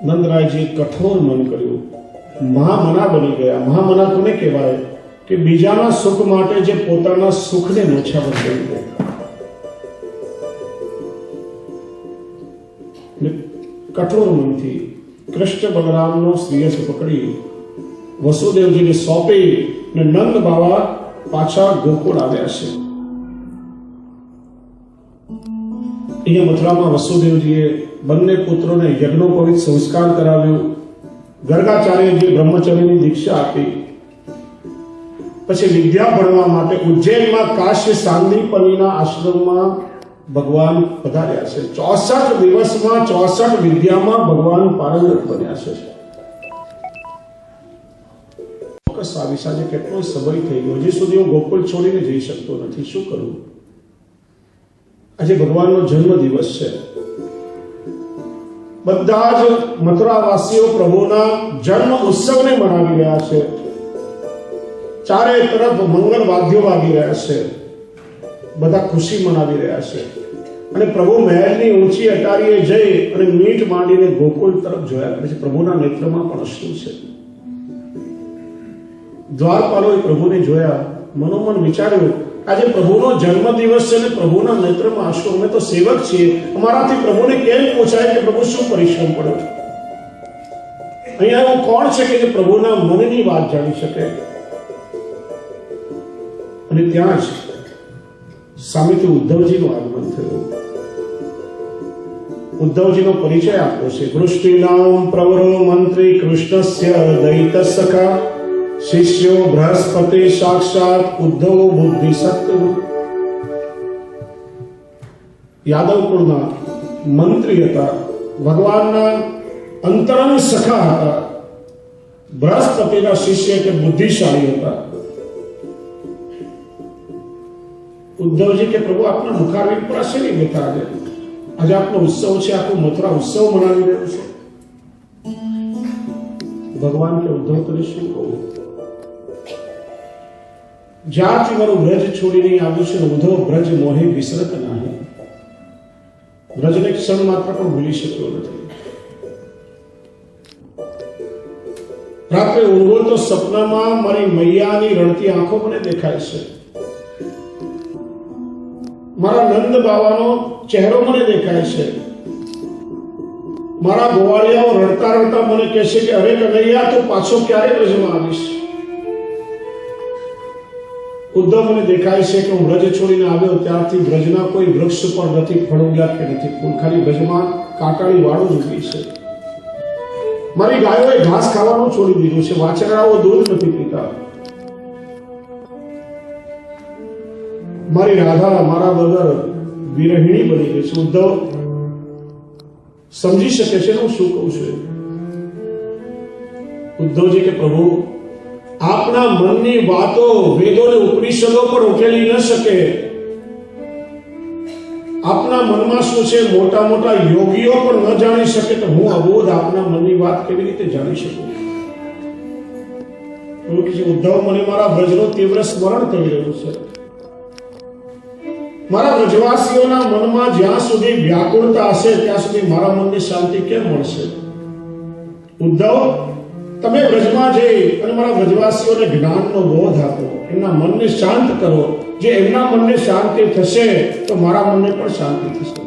नंदराय जी कठोर मन कर्યું, महामना बनी गया। महामना कोने कहेवाय के बीजाना सुख माटे जे पोताना सुखने नोछावर કરી દે। कठोर मन थी कृष्ण बलराम नो श्रीयस पकड़ी वसुदेव जी ने सौंपी ने नंद बाबा पाछा गोकुल આવ્યા છે। અહીંયા મથુરામાં વસુદેવજીએ બંને પુત્રોને યજ્ઞોપવિત સંસ્કાર કરાવ્યું, ગર્ગાચાર્યજીએ બ્રહ્મચર્યની દીક્ષા આપી, પછી વિદ્યા ભણવા માટે ઉજ્જૈનમાં કાશ્ય સાંદીપનીના આશ્રમમાં ભગવાન પધાર્યા છે। 64 દિવસમાં 64 વિદ્યામાં ભગવાન પારંગત બન્યા છે। ચોક્કસ આ વિષય કેટલો સમય થઈ ગયો, હજી સુધી હું ગોકુળ છોડીને જઈ શકતો નથી, શું કરું? આજે ભગવાનનો જન્મ દિવસ છે, બધા જ મથુરાવાસીઓ પ્રભુના જન્મ ઉત્સવને મનાવી રહ્યા છે। ચારે તરફ મંગળ વાદ્યો વાગી રહ્યા છે, બધા ખુશી મનાવી રહ્યા છે। અને પ્રભુ મહેલની ઊંચી અટારીએ જઈ અને મીટ માંડીને ગોકુળ તરફ જોયા કરે છે। પ્રભુના નેત્રમાં પણ અશ્રુ છે। દ્વારપાલોએ પ્રભુને જોયા, મનોમન વિચાર્યું આજે પ્રભુનો જન્મ દિવસ છે ને પ્રભુના નેત્રમાં અશ્રુ, અમે તો સેવક છીએ, અમારાથી પ્રભુને કેમ પૂછાય કે પ્રભુ શું પરિશ્રમ પડ્યો? અહીંયા એવું કોણ છે કે જે પ્રભુના મનની વાત જાણી શકે? અને ત્યાં જ સામેથી ઉદ્ધવજીનું આગમન થયું। ઉદ્ધવજીનો પરિચય આપ્યો છે, વૃષ્ટિનામ પ્રવરો મંત્રી કૃષ્ણસ્ય દૈત સખા શિષ્યો બૃહસ્પતિ સાક્ષાત ઉદ્ધવ બુદ્ધિ સત્વ। યાદવ કુળના મંત્રી હતા, ભગવાનના અંતરંગ સખા હતા, બૃહસ્પતિના શિષ્ય કે બુદ્ધિશાળી હતા। ઉદ્ધવજી કે પ્રભુ આપના મુખારવિંદ પર શેની બેઠા? આજે આપનો ઉત્સવ છે, આખો મથુરા ઉત્સવ મનાવી રહ્યો છે। ભગવાન કે ઉદ્ધવ તને શું કહું? જ્યાંથી મારું વ્રજ છોડીને આવ્યું છે, ઉદ્ધવ વ્રજ મોહે વિસરત નહીં, વ્રજને ક્ષણ માત્ર પણ ભૂલી શક્યો નથી। રાત્રે ઊંઘો તો સપનામાં મારી મૈયાની રડતી આંખો મને દેખાય છે, મારા નંદ બાવાનો ચહેરો મને દેખાય છે, મારા ગોવાળિયાઓ રડતા રડતા મને કહે છે કે અરે કનૈયા તું પાછો ક્યારે વ્રજમાં આવીશ? ઉદ્ધવ મને દેખાય છે કે હું વ્રજ છોડીને આવ્યો ત્યારથી વ્રજના કોઈ વૃક્ષ પર નથી ફળ ઉગ્યા કે નથી ફૂલ, ખાલી વ્રજમાં કાંટાળી વાળું જ ઉગી છે। મારી ગાયોએ ઘાસ ખાવાનું છોડી દીધું છે, વાછરડાઓ દૂધ નથી પીતા, મારી રાધા મારા વગર વિરહિણી બની ગઈ છે। ઉદ્ધવ સમજી શકે છે હું શું કહું છું? ઉદ્ધવજી કે પ્રભુ આપના મનની વાતો વેદો અને ઉપનિષદો પણ ઉકેલી ન શકે, આપના મનમાં શું છે મોટા મોટા યોગીઓ પણ ન જાણી શકે, તો હું અબોધ આપના મનની વાત કેવી રીતે જાણી શકું? ઉદ્ધવ મને મારા વ્રજનો તીવ્ર સ્મરણ થઈ રહ્યું છે, મારા વ્રજવાસીઓના મનમાં જ્યાં સુધી વ્યાકુળતા હશે ત્યાં સુધી મારા મનને શાંતિ કેમ મળશે? ઉદ્ધવ તમે વ્રજમાં જઈ અને મારા વ્રજવાસીઓને જ્ઞાનનો બોધ આપો, એમના મનને શાંત કરો, જે એમના મનને શાંતિ થશે તો મારા મનને પણ શાંતિ થશે।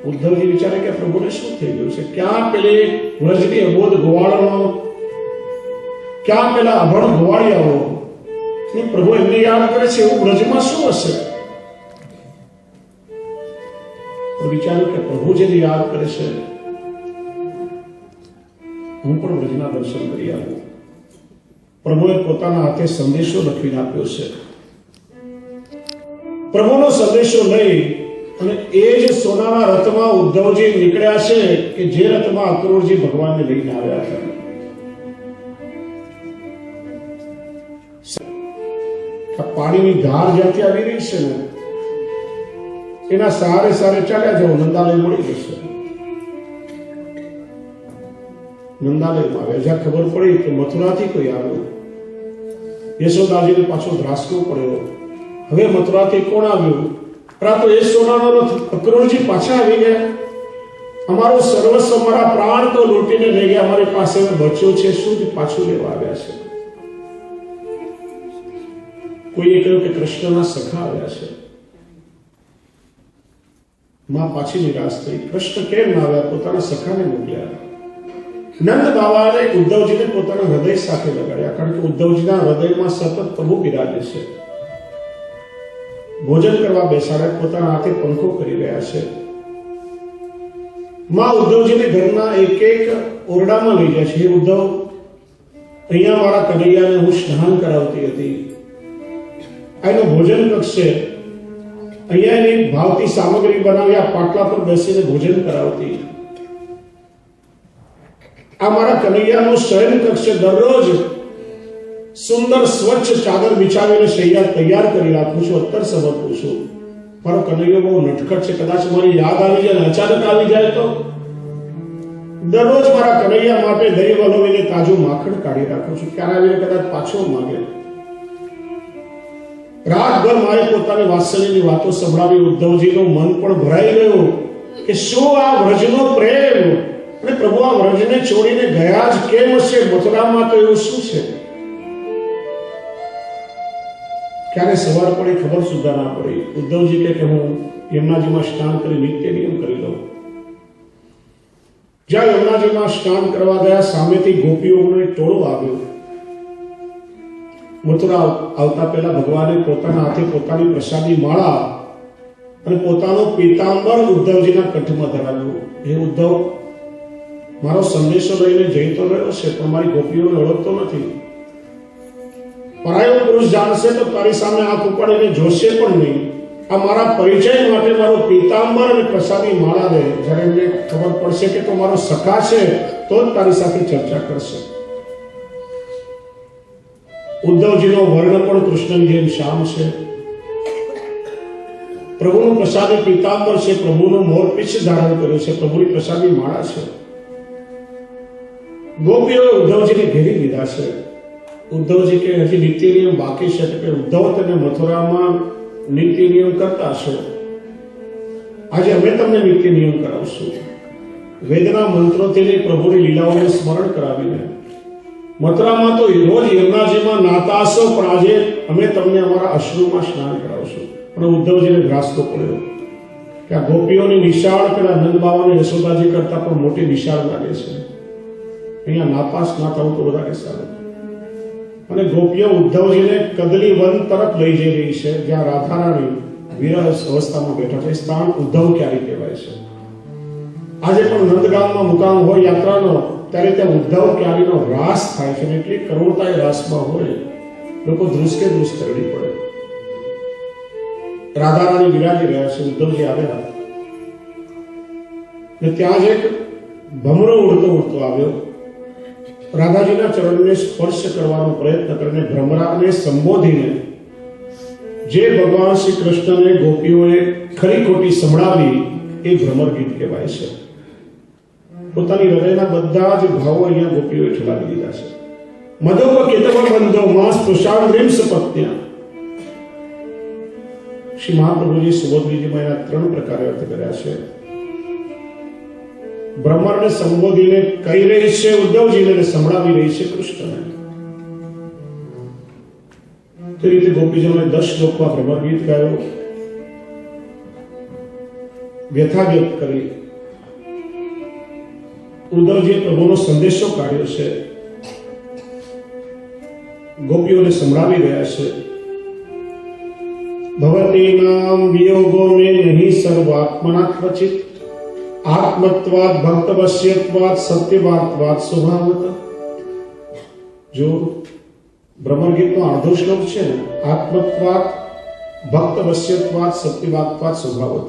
ઉદ્ધવજી વિચારે કે પ્રભુને શું થઈ ગયું છે? ક્યાં પેલી વ્રજની અબોધ ગોવાળનો, ક્યાં પેલા અભણ ગોવાળિયાઓ? પ્રભુ એમને યાદ કરે છે, એવું વ્રજમાં શું હશે? વિચાર્યું કે પ્રભુ જેને યાદ કરે છે હું પણ વ્રજના દર્શન કરી આવું। પ્રભુએ પોતાના હાથે સંદેશો લખીને આપ્યો છે। પ્રભુનો સંદેશો લઈ અને એ જ સોનાના રથમાં ઉદ્ધવજી નીકળ્યા છે કે જે રથમાં અક્રૂરજી ભગવાનને લઈને આવ્યા હતા। પાણીની ધાર જ્યાંથી આવી રહી છે ને એના સહારે સહારે ચાલ્યા જાઓ, નંદાલય મળી જશે। નંદાલયમાં આવ્યા, જ્યાં ખબર પડી કે મથુરાથી કોઈ આવ્યું, યશોદાજીને પાછો ધ્રાસકો પડ્યો, હવે મથુરાથી કોણ આવ્યું? પરંતુ એ સોનાનો રથ અક્રૂરજી પાછા આવી ગયા। અમારો સર્વસ્વ, મારા પ્રાણ તો લૂંટીને લઈ ગયા, અમારી પાસે બચ્યો છે શું જ પાછું લેવા આવ્યા છે? કોઈએ કહ્યું કે કૃષ્ણના સખા આવ્યા છે. માં પાછી નિરાશ થઈ. કૃષ્ણ કેમ ના આવ્યા? પોતાના સખાને મોકલ્યા. નંદ બાવાએ ઉદ્ધવજીને પોતાના હૃદય સાથે લગાડ્યા, કારણ કે ઉદ્ધવજીના હૃદયમાં સતત પ્રભુ બિરાજે છે. ભોજન કરવા બેસાડ્યા, પોતાના હાથે પંખો કરી રહ્યા છે. માં ઉદ્ધવજીને ઘરના એક એક ઓરડામાં લઈ જાય છે. હે ઉદ્ધવ, અહીંયા મારા કનૈયાને હું સ્નાન કરાવતી હતી, આનો ભોજન કક્ષે અહીંયા એની ભાવતી સામગ્રી બનાવી આ પાટલા પર બેસીને ભોજન કરાવતી. આ મારા કનૈયાનો શયન કક્ષે દરરોજ સુંદર સ્વચ્છ ચાદર બિછાવીને શૈયા તૈયાર કરી રાખું છું, અત્તર સમર્પું છું. મારો કનૈયો બહુ નટખટ છે, કદાચ મારી યાદ આવી જાય, અચાનક આવી જાય તો દરરોજ મારા કનૈયા માટે દહીં વલોવીને તાજું માખણ કાઢી રાખું છું, ક્યારે આવીને કદાચ પાછો માંગે. રાતભર મારે પોતાની વાત્સલ્યની વાતો સંભળાવી. ઉદ્ધવજીનું મન પણ ભરાઈ ગયું કે શું આ વ્રજનો પ્રેમ, અને પ્રભુ આ વ્રજને છોડીને ગયા જ કેમ હશે? મથુરામાં તો એવું શું છે? ક્યારે સવાર પડી ખબર સુદ્ધા ના પડી. ઉદ્ધવજી કે હું યમુનાજીમાં સ્નાન કરી નિત્ય નિયમ કરી લઉં. જ્યાં યમુનાજીમાં સ્નાન કરવા ગયા, સામેથી ગોપીઓનું ટોળું આવ્યું. મથુરા આવતા પહેલા ભગવાને પોતાના હાથે પોતાની પ્રસાદી માળા અને પોતાનો પીતાંબર ઉદ્ધવજીના કંઠમાં ધરાવ્યો. હે ઉદ્ધવ, મારો સંદેશો લઈને જઈ તો રહ્યો છે, પણ મારી ગોપીઓને ઓળખતો નથી. પરાયો પુરુષ જાણશે તો તારી સામે આંખ ઉપાડીને જોશે પણ નહીં. આ મારા પરિચય માટે મારો પીતાંબર અને પ્રસાદી માળા દે. જ્યારે એમને ખબર પડશે કે તો મારો સખા છે તો જ તારી સાથે ચર્ચા કરશે. ઉદ્ધવજીનો વર્ણ પણ કૃષ્ણની જેમ શ્યામ છે. પ્રભુનું પ્રસાદી પીતાંબર છે, પ્રભુનું મોરપીછ ધારણ કર્યું છે, પ્રભુની પ્રસાદી માળા છે. ગોપીઓએ ઉદ્ધવજીને ઘેરી લીધા છે. ઉદ્ધવજી કે હજી નીતિ નિયમ બાકી છે. કે ઉદ્ધવ, તમે મથુરામાં નીતિ નિયમ કરતા છો, આજે અમે તમને નીતિ નિયમ કરાવશું. વેદના મંત્રોથી પ્રભુની લીલાઓનું સ્મરણ કરાવીને. મથુરામાં તો રોજ યમુનાજીમાં નાતા હશો, પણ આજે અમે તમને અમારા અશ્રુમાં સ્નાન કરાવશું. પણ ઉદ્ધવજીને ગ્રાસતો પડ્યો કે આ ગોપીઓની નિશાળ પેલા નંદ બાવાની યશોદાજી કરતા પણ મોટી નિશાળ લાગે છે. અહીંયા નાપાસ ના થવું તો વધારે સારું. અને ગોપીઓ ઉદ્ધવજીને કદલી વન તરફ લઈ જઈ રહી છે, જ્યાં રાધારાણી વિરહ અવસ્થામાં બેઠા છે. સ્થાન ઉદ્ધવ ક્યારી કહેવાય છે. આજે પણ નંદગામમાં મુકામ હોય યાત્રાનો, ત્યારે ત્યાં ઉદ્ધવ ક્યારીનો રાસ થાય છે. એટલી કરુણતા એ રાસમાં હોય, લોકો ધ્રુસકે ધ્રુસ કરવી પડે. રાધારાણી વિરાજી રહ્યા છે. ઉદ્ધવજી આવ્યા ને ત્યાં જ એક ભમરો ઉડતો ઉડતો આવ્યો. રાધાજીના ચરણને સ્પર્શ કરવાનો પ્રયત્ન કરીને ભ્રમરાને સંબોધીને જે ભગવાન શ્રી કૃષ્ણને ગોપીઓએ ખરી ખોટી સંભળાવી એ ભ્રમર ગીત કહેવાય છે. પોતાની હૃદયના બધા જ ભાવો અહીંયા ગોપીઓએ ઠલાવી દીધા છે. મધોપ કેતવ બંધો માસ પ્રશાંદ્રીમ સપત્યા. શ્રી મહાપ્રભુજી સુબોધજીમાં એના 3 પ્રકારે અર્થ કર્યા છે. બ્રહ્મને સંબોધીને કહી રહી છે ઉદ્ધવજીને, સંભળાવી રહી છે કૃષ્ણને. તે રીતે ગોપીજનોએ 10 શ્લોકમાં ભ્રમર ગીત ગાયો, વ્યથા વ્યક્ત કરી. ઉદ્ધવજીએ પ્રભુનો સંદેશો કાઢ્યો છે, ગોપીઓને સંભળાવી રહ્યા છે. ભવતી નામ વિયોગો મે નહીં સર્વાત્મના ક્વચિત આત્મત્વાદ ભક્તવશ્યત્વાદ સત્યવાદવાદ સ્વભાવત. જો ભ્રમર ગીતનો અડધો શ્લોક છે ને, આત્મત્વાદ ભક્તવશ્યત્વાદ સત્યવાદવાદ સ્વભાવત,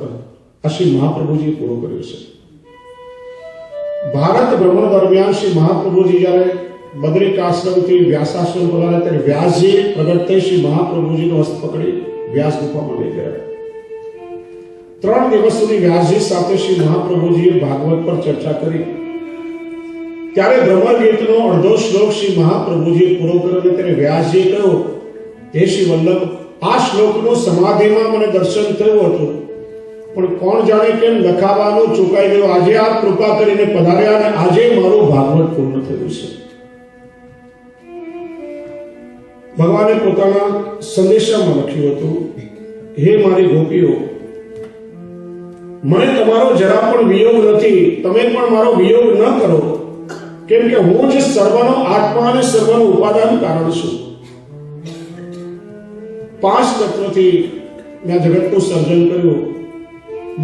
આ શ્રી મહાપ્રભુજીએ પૂરો કર્યો છે. ભારત ભ્રમણ દરમિયાન શ્રી મહાપ્રભુજી જ્યારે બદ્રિકાશ્રમથી વ્યાસાશ્રમ પધાર્યા, ત્યારે વ્યાસજી પ્રગટ થઈ શ્રી મહાપ્રભુજીનો હસ્ત પકડી વ્યાસ ગુફામાં લઈ ગયા. 3 દિવસ સુધી વ્યાસજી સાથે શ્રી મહાપ્રભુજીએ ભાગવત પર ચર્ચા કરી. ત્યારે ભ્રમર ગીતનો અડધો શ્લોક શ્રી મહાપ્રભુજીએ પૂરો કર્યો. ત્યારે વ્યાસજીએ કહ્યું, હે શ્રી વલ્લભ, આ શ્લોકનું સમાધિમાં મને દર્શન થયું હતું. પણ કોણ જાણે કેમ લખાવાનું ચૂકાઈ ગયું. આજે આપ કૃપા કરીને પધાર્યા અને આજે મારું ભાગવત પૂર્ણ થયું છે. ભગવાને પોતાના સંદેશામાં લખ્યું હતું, હે મારી ગોપીઓ, મને તમારો જરા પણ વિયોગ નથી. તમે પણ મારો વિયોગ ન કરો, કેમ કે હું જ સર્વનો આત્મા અને સર્વનું ઉપાદાન કારણ છું. 5 તત્વથી મેં જગતનું સર્જન કર્યું.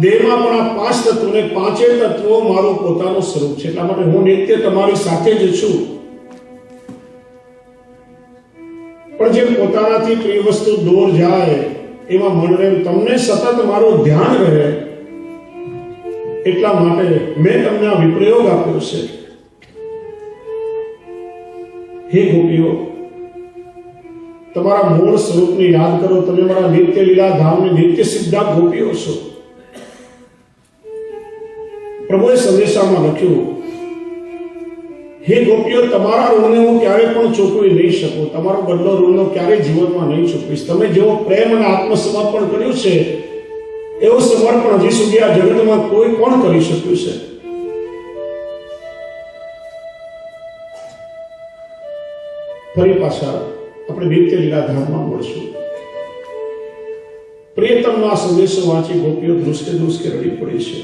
દેહમાં પણ આ 5 તત્વોને 5 તત્વો મારું પોતાનું સ્વરૂપ છે. એટલા માટે હું નિત્ય તમારી સાથે જ છું. પણ જેમ પોતાનાથી પ્રિય વસ્તુ દૂર જાય એમાં મન રહે, તમને સતત મારું ધ્યાન રહે, એટલા માટે મેં તમને આ વિપ્રયોગ આપ્યો છે. હે ગોપીઓ, તમારા મૂળ સ્વરૂપને યાદ કરો. તમે મારા નિત્ય લીલા ધામની નિત્ય સિદ્ધા ગોપીઓ છો. પ્રભુએ સંદેશામાં લખ્યું, હે ગોપીઓ, તમારા ઋણને હું ક્યારેય પણ ચૂકવી નહીં શકું. તમારો બદલો ઋણનો ક્યારેય જીવનમાં નહીં ચૂકવીશ. તમે જેવો પ્રેમ અને આત્મસમર્પણ કર્યું છે એવું સમર્પણ હજી સુધી આ જગતમાં કોઈ કોણ કરી શક્યું છે? ફરી પાછા આપણે નિત્ય લીલા ધામમાં મળશું. પ્રિયતમનો આ સંદેશો વાંચી ગોપીઓ ધ્રુસકે ધ્રુસકે રડી પડી છે.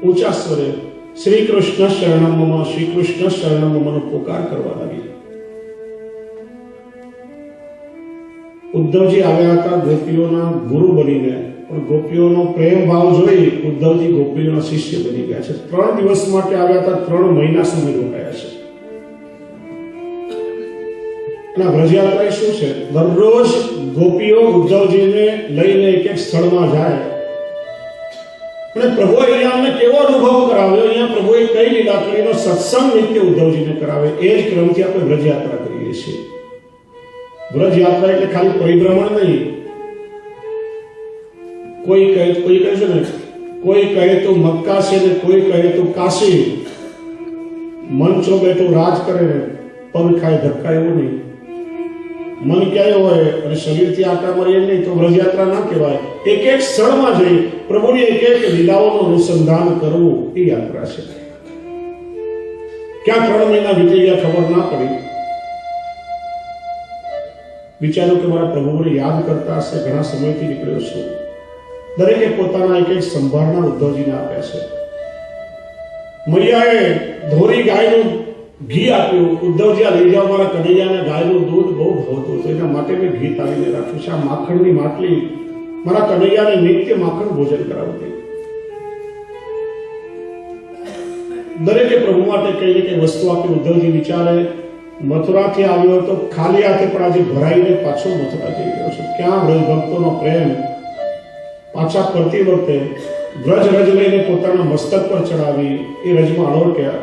ઊંચા સ્વરે શ્રી કૃષ્ણ શરણમ મમ, શ્રી કૃષ્ણ શરણમ મમનો પોકાર કરવા લાગી. ઉદ્ધવજી આવ્યા હતા ગોપીઓના ગુરુ બનીને, પણ ગોપીઓનો પ્રેમ ભાવ જોઈ ઉદ્ધવજી ગોપીઓના શિષ્ય બની ગયા છે. 3 દિવસ માટે આવ્યા હતા, 3 મહિના સુધી રોકાયા છે. અને વ્રજયાત્રા શું છે? દરરોજ ગોપીઓ ઉદ્ધવજીને લઈને એક સ્થળમાં જાય. અને પ્રભુએ અહીંયા અમને કેવો અનુભવ કરાવ્યો. અહીંયા પ્રભુએ કઈ લીલા કરીને સત્સંગ નિત્ય ઉદ્ધવજીને કરાવે. એ જ ક્રમથી આપણે વ્રજયાત્રા કરીએ છીએ. વ્રજયાત્રા એટલે ખાલી પરિભ્રમણ નહીં. કોઈ કહે છે ને, કોઈ કહે તો મક્કા છે ને કોઈ કહે તો કાશી. મંચો બેઠો રાજ કરે, પગ ખાય ધક્કા, એવું નહીં. મન ક્યાંય હોય અને શરીરથી આટા મારીએ નહીં તો વ્રજયાત્રા ના કહેવાય. એક એક સ્થળમાં જઈ પ્રભુની એક એક લીલાઓનું અનુસંધાન કરવું એ યાત્રા છે. ક્યાં 3 મહિના વીતી ગયા ખબર ના પડી. વિચારો કે મારા પ્રભુને યાદ કરતા હશે, ઘણા સમયથી નીકળ્યો છું. દરેકે પોતાના એક એક સંભાળના ઉદ્ધવજીને આપ્યા છે. મૈયાએ ધોરી ગાયનું ઘી આપ્યું. ઉદ્ધવજી આ લઈ જાઓ, મારા કનૈયાને ગાયનું દૂધ બહુ ભાવતું હતું, એના માટે મેં ઘી તાળીને રાખ્યું છે. આ માખણની માટલી મારા કનૈયાને નિત્ય માખણ ભોજન કરાવતી. દરેકે પ્રભુ માટે કઈ ને કઈ વસ્તુ આપી. ઉદ્ધવજી વિચારે, મથુરાથી આવ્યો તો ખાલી હાથે પણ આજે ભરાઈને પાછો મથુરા જઈ રહ્યો છે. ક્યાં વ્રજ ભક્તોનો પ્રેમ! પાછા ફરતી વખતે વ્રજ રજ લઈને પોતાના મસ્તક પર ચડાવી એ રજમાં અળોટ્યા.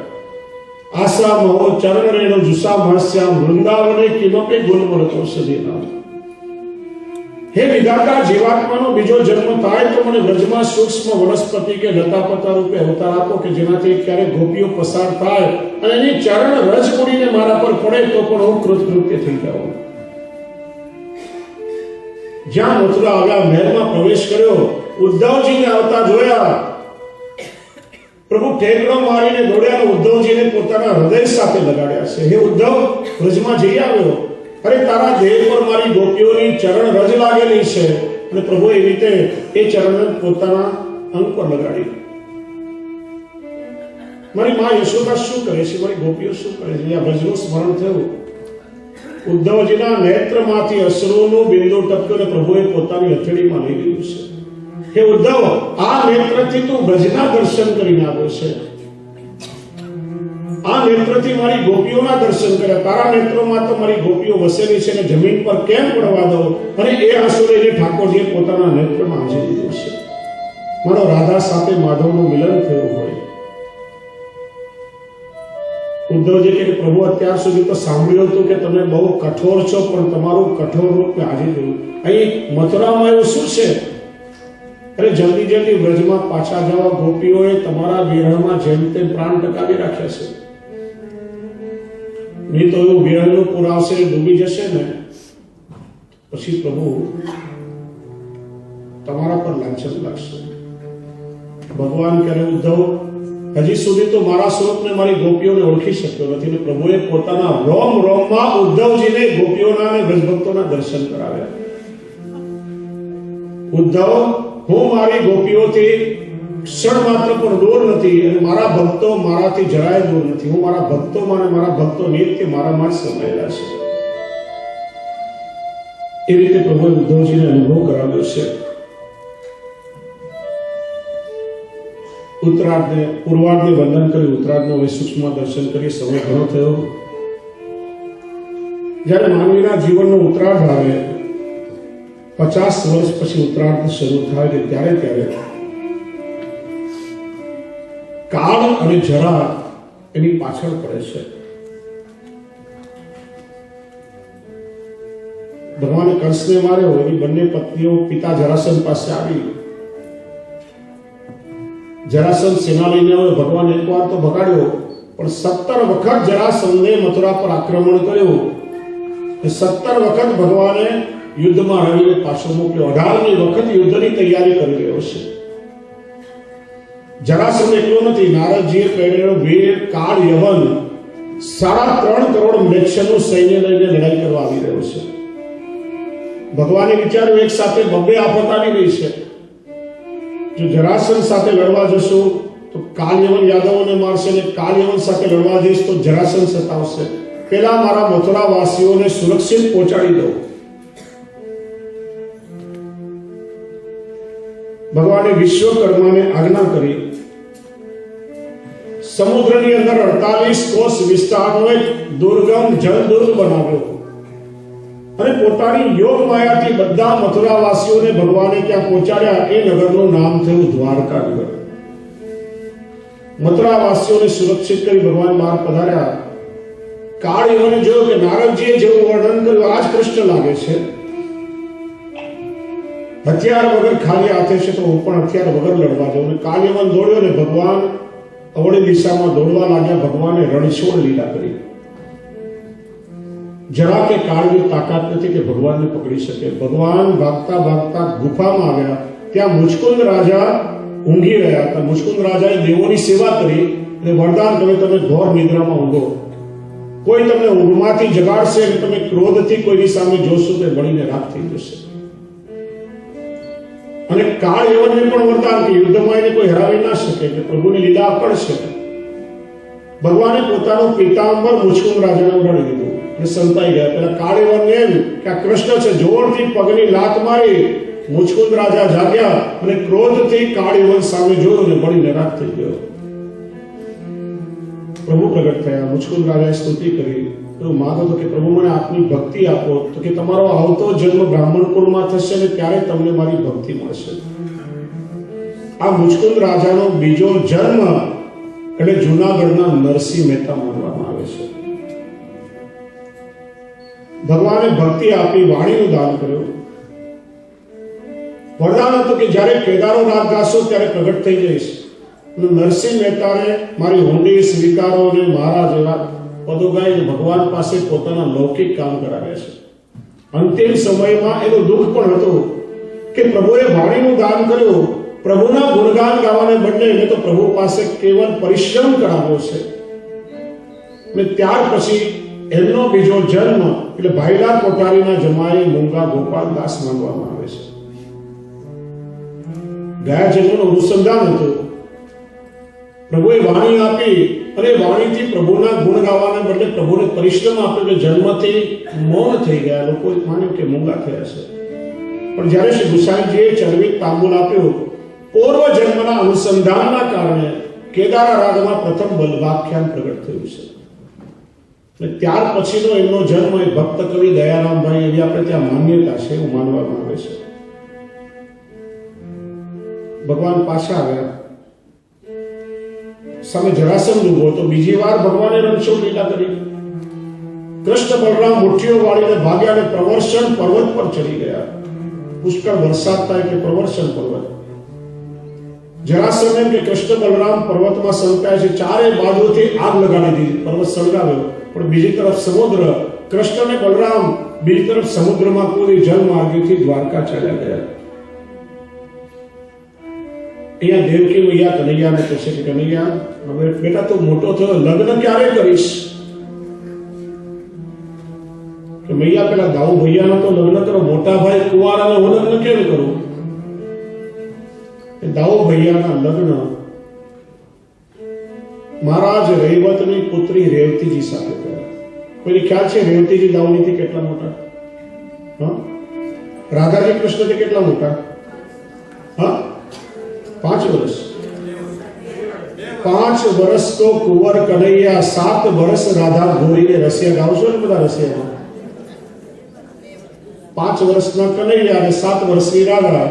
આશા મહો ચરણ રેણો જુસા ભાસ્યા વૃંદાવને કિમપે ગુલમળતો સદીના. હે વિધાતા, જીવાત્માનો બીજો જન્મ થાય તો મને વ્રજમાં સૂક્ષ્મ વનસ્પતિ કે લતાપતા રૂપે અવતાર આપો કે જેનાથી ક્યારેક ગોપીઓ પસાર થાય અને એની ચરણ રજ પડીને મારા પર પડે તો પણ હું કૃતકૃત્ય થઈ જાઉં. જ્યાં મથુરા આવ્યા, મહેલમાં પ્રવેશ કર્યો, ઉદ્ધવજીને આવતા જોયા. પ્રભુ ઠેકડો મારીને દોડ્યા, ઉદ્ધવજીને પોતાના હૃદય સાથે લગાડ્યા છે. હે ઉદ્ધવ, વ્રજમાં જઈ આવ્યો. અરે તારા દેહ પર મારી ગોપીઓની ચરણ રજ લાગેલી છે. અને પ્રભુ એવી રીતે એ ચરણ પોતાના અંગ પર લગાડી. મારી મા યશોદા શું કરે છે, મારી ગોપીઓ શું કરે છે, આ વ્રજનું સ્મરણ થયું. ઉદ્ધવજીના નેત્રમાંથી અશ્રુનું બિંદુ ટપક્યું અને પ્રભુએ પોતાની હથેળીમાં લઈ લીધું છે. હે ઉદ્ધવ, આ નેત્રથી તું વ્રજના દર્શન કરીને આવ્યો છે. આ નેત્રથી મારી ગોપીઓના દર્શન કર્યા. તારા નેત્રોમાં તો મારી ગોપીઓ વસેલી છે ને જમીન પર કેમ પડવા દો? અને એ આંસુ લઈને ઠાકોરજીએ પોતાના નેત્રમાં આંજી દીધું છે. મારો રાધા સાથે માધવનું મિલન થયું હોય. ઉદ્ધવજી કે પ્રભુ, અત્યાર સુધી તો સાંભળ્યું હતું કે તમે બહુ કઠોર છો, પણ તમારું કઠોર રૂપ આજે જોયું. અહીં મથુરામાં એવું શું છે? અરે જલ્દી જલ્દી વ્રજમાં પાછા જવા. ગોપીઓએ તમારા વિરહમાં જેમ તેમ પ્રાણ ટકાવી રાખ્યા છે. નહીં તો એવું વિરહનું પૂર આવશે, ડૂબી જશે ને પછી પ્રભુ તમારા પર લાંછન લાગશે. ભગવાન કહે ઉદ્ધવ, હજી સુધી તો મારા સ્વરૂપને મારી ગોપીઓને ઓળખી શક્યો નથી. અને પ્રભુએ પોતાના રોમ રોમમાં ઉદ્ધવજીને ગોપીઓના અને વ્રજભક્તોના દર્શન કરાવ્યા. ઉદ્ધવ, હું મારી ગોપીઓથી ક્ષણ માત્ર પણ દૂર નથી અને મારા ભક્તો મારાથી જરાય દૂર નથી. હું મારા ભક્તોમાં અને મારા ભક્તો નિત્ય મારામાં જ સમાયેલા છે. એ રીતે પ્રભુએ ઉદ્ધવજીને અનુભવ કરાવ્યો છે. ઉત્તરાર્ધને પૂર્વાર્ધને વંદન કરી ઉત્તરાર્ધનો હવે સૂક્ષ્મ દર્શન કરી. સમય ઘણો થયો. જ્યારે માનવીના જીવનનો ઉત્તરાર્ધ આવે, 50 વર્ષ પછી ઉત્તરાર્ધ શરૂ થાય, ત્યારે કાળ અને જરા એની પાછળ પડે છે. ભગવાને કંસને માર્યો, એની બંને પત્નીઓ પિતા જરાસંધ પાસે આવી. જરાસંધ સેના લઈને આવ્યો. ભગવાન એકવાર તો ભગાડ્યો, પણ 17 વખત જરાસંધે મથુરા પર આક્રમણ કર્યું. 17 વખત ભગવાને યુદ્ધમાં હરાવીને પાછો મોકલ્યો. 18મી વખત યુદ્ધની તૈયારી કરી રહ્યો છે. જરાસંધ એકલો નથી. નારદજીએ પ્રેરેલો વીર કાળ યવન 3.5 કરોડ મૃક્ષનું સૈન્ય લઈને લડાઈ કરવા આવી રહ્યો છે. ભગવાને વિચાર્યું એક સાથે 2 આફત આવી રહી છે. જો જરાસંધ સાથે લડવા જશું તો કાળ યવન યાદવોને મારશે, અને કાળ યવન સાથે લડવા જઈશ તો જરાસંધ સતાવશે. પેલા મારા મથુરા વાસીઓને સુરક્ષિત પહોંચાડી દો. ભગવાને વિશ્વકર્માને આજ્ઞા કરી. સમુદ્રની અંદર 48 કોષ વિસ્તારનો એક દુર્ગમ જલદુર્ગ બનાવ્યો અને પોતાની યોગ માયાથી બધા મથુરાવાસીઓને ભગવાને ત્યાં પહોંચાડ્યા. એ નગરનું નામ થયું દ્વારકા નગર. મથુરાવાસીઓને સુરક્ષિત કરી ભગવાન બહાર પધાર્યા. કાળ યવને જોયું કે નારદજીએ જેવું વર્ણન કર્યું આ જ કૃષ્ણ લાગે છે. હથિયાર વગર ખાલી હાથે છે, તો હું પણ હથિયાર વગર લડવા જાઉં. કાળ યવન દોડ્યો ને ભગવાન અવળી દિશામાં દોડવા લાગ્યા. ભગવાને રણછોડ લીલા કરી. જરા કે કાળની તાકાત નથી કે ભગવાનને પકડી શકે. ભગવાન ભાગતા ભાગતા ગુફામાં આવ્યા. ત્યાં મુચકુંદ રાજા ઊંઘી રહ્યા હતા. મુચકુંદ રાજાએ દેવોની સેવા કરી અને વરદાન કર્યું, તમે ઘોર નિદ્રામાં ઊંઘો. કોઈ તમને ઊંઘમાંથી જગાડશે અને તમે ક્રોધથી કોઈની સામે જોશો તો બળીને રાખ થઈ જશે. અને કાળ યવનને પણ વરદાન કે યુદ્ધમાં એને કોઈ હરાવી ના શકે, કે પ્રભુની લીલા અકળ છે. ભગવાને પોતાનો પીતાંબર મુચકુંદ રાજાને ઉડાડી દીધું અને સંતાઈ ગયા. પેલા કાળ યવનને એમ કે આ કૃષ્ણ છે, જોરથી પગની લાત મારી. મુચકુંદ રાજા જાગ્યા અને ક્રોધથી કાળ યવન સામે જોયો અને બળીને રાખ થઈ ગયો. પ્રભુ પ્રગટ થયા. મુચકુંદ રાજાએ સ્તુતિ કરી. એવું માંગો તો કે પ્રભુ મને આપની ભક્તિ આપો, તો કે તમારો આવતો જન્મ બ્રાહ્મણ કુળમાં થશે ને ત્યારે તમને મારી ભક્તિ મળશે. આ મુચકુંદ રાજાનો બીજો જન્મ એટલે જૂનાગઢના નરસિંહ મહેતા માનવામાં આવે છે. ભગવાને ભક્તિ આપી, વાણીનું દાન કર્યું. વરદાન હતું કે જ્યારે કેદારો રાગ ગાશો ત્યારે પ્રગટ થઈ જઈશ. નરસિંહ મહેતાને મારી હુંડી સ્વીકારો અને મારા જેવા પદો ગાઈને ભગવાન પાસે પોતાના લૌકિક કામ કરાવ્યા છે. અંતિમ સમયમાં એનું દુઃખ પણ હતું કે પ્રભુએ વાણીનું દાન કર્યું. પ્રભુના ગુણગાન ગાવાને બદલે મેં તો પ્રભુ પાસે કેવળ પરિશ્રમ કરાવ્યો છે. અને ત્યાર પછી એમનો બીજો જન્મ એટલે ભાઈલા કોઠારીના જમાઈ મૂંગા ગોપાલદાસ માનવામાં આવે છે. ગયા જન્મનું અનુસંધાન હતું. પ્રભુએ વાણી આપી અને વાણીથી પ્રભુના ગુણ ગાવાને બદલે પ્રભુને પરિશ્રમ આપ્યો એટલે જન્મથી મૌન થઈ ગયા. લોકો માન્યું કે મૂંગા થયા છે. પણ જ્યારે શ્રી ગુસાઈજીએ ચરવિત તાંબુલ આપ્યું, પૂર્વ જન્મના અનુસંધાનના કારણે કેદારા રાગમાં પ્રથમ બલવાખ્યાન પ્રગટ થયું છે. અને ત્યાર પછીનો એમનો જન્મ એ ભક્ત કવિ દયારામભાઈ એવી આપણે ત્યાં માન્યતા છે, એવું માનવામાં આવે છે. ભગવાન પાછા આવ્યા. સામે જરાસંધ ઉભો તો બીજી વાર ભગવાને રણછોડ લીલા કરી. કૃષ્ણ બલરામ મુઠ્ઠીઓ વાળીને ભાગ્યા અને પ્રવર્ષણ પર્વત પર ચડી ગયા. પુષ્કળ વરસાદ થાય કે પ્રવર્ષણ પર્વત. જરાસંધ કે કૃષ્ણ બલરામ પર્વતમાં સંતાય છે. ચારે બાજુથી આગ લગાડી દીધી, પર્વત સળગાવ્યો. પણ બીજી તરફ સમુદ્ર. કૃષ્ણ અને બલરામ બીજી તરફ સમુદ્રમાં કૂદી જલ માર્ગેથી દ્વારકા ચાલ્યા ગયા. અહીંયા દેવકી મૈયા કનૈયાને કહે છે કે કનૈયા, હવે બેટા તું મોટો થયો, લગ્ન ક્યારે કરીશ? કે મૈયા પેલા દાઉ ભૈયાનો તો લગ્ન કરો, મોટા ભાઈ કુંવારાને હું લગ્ન કેમ કરું? દાઉ ભૈયાના લગ્ન મહારાજ રૈવતની પુત્રી રેવતીજી સાથે કર્યા. કોઈને ખ્યાલ છે રેવતીજી દાઉનીથી કેટલા મોટા? હા, રાધાજી કૃષ્ણથી કેટલા મોટા? હા, 5 વર્ષ. 5 વર્ષ તો કુંવર કનૈયા, 7 વર્ષ રાધા ગોરીને રસિયા. ગાવશો ને બધા રસિયા? 5 વર્ષના કનૈયા અને 7 વર્ષની રાધા,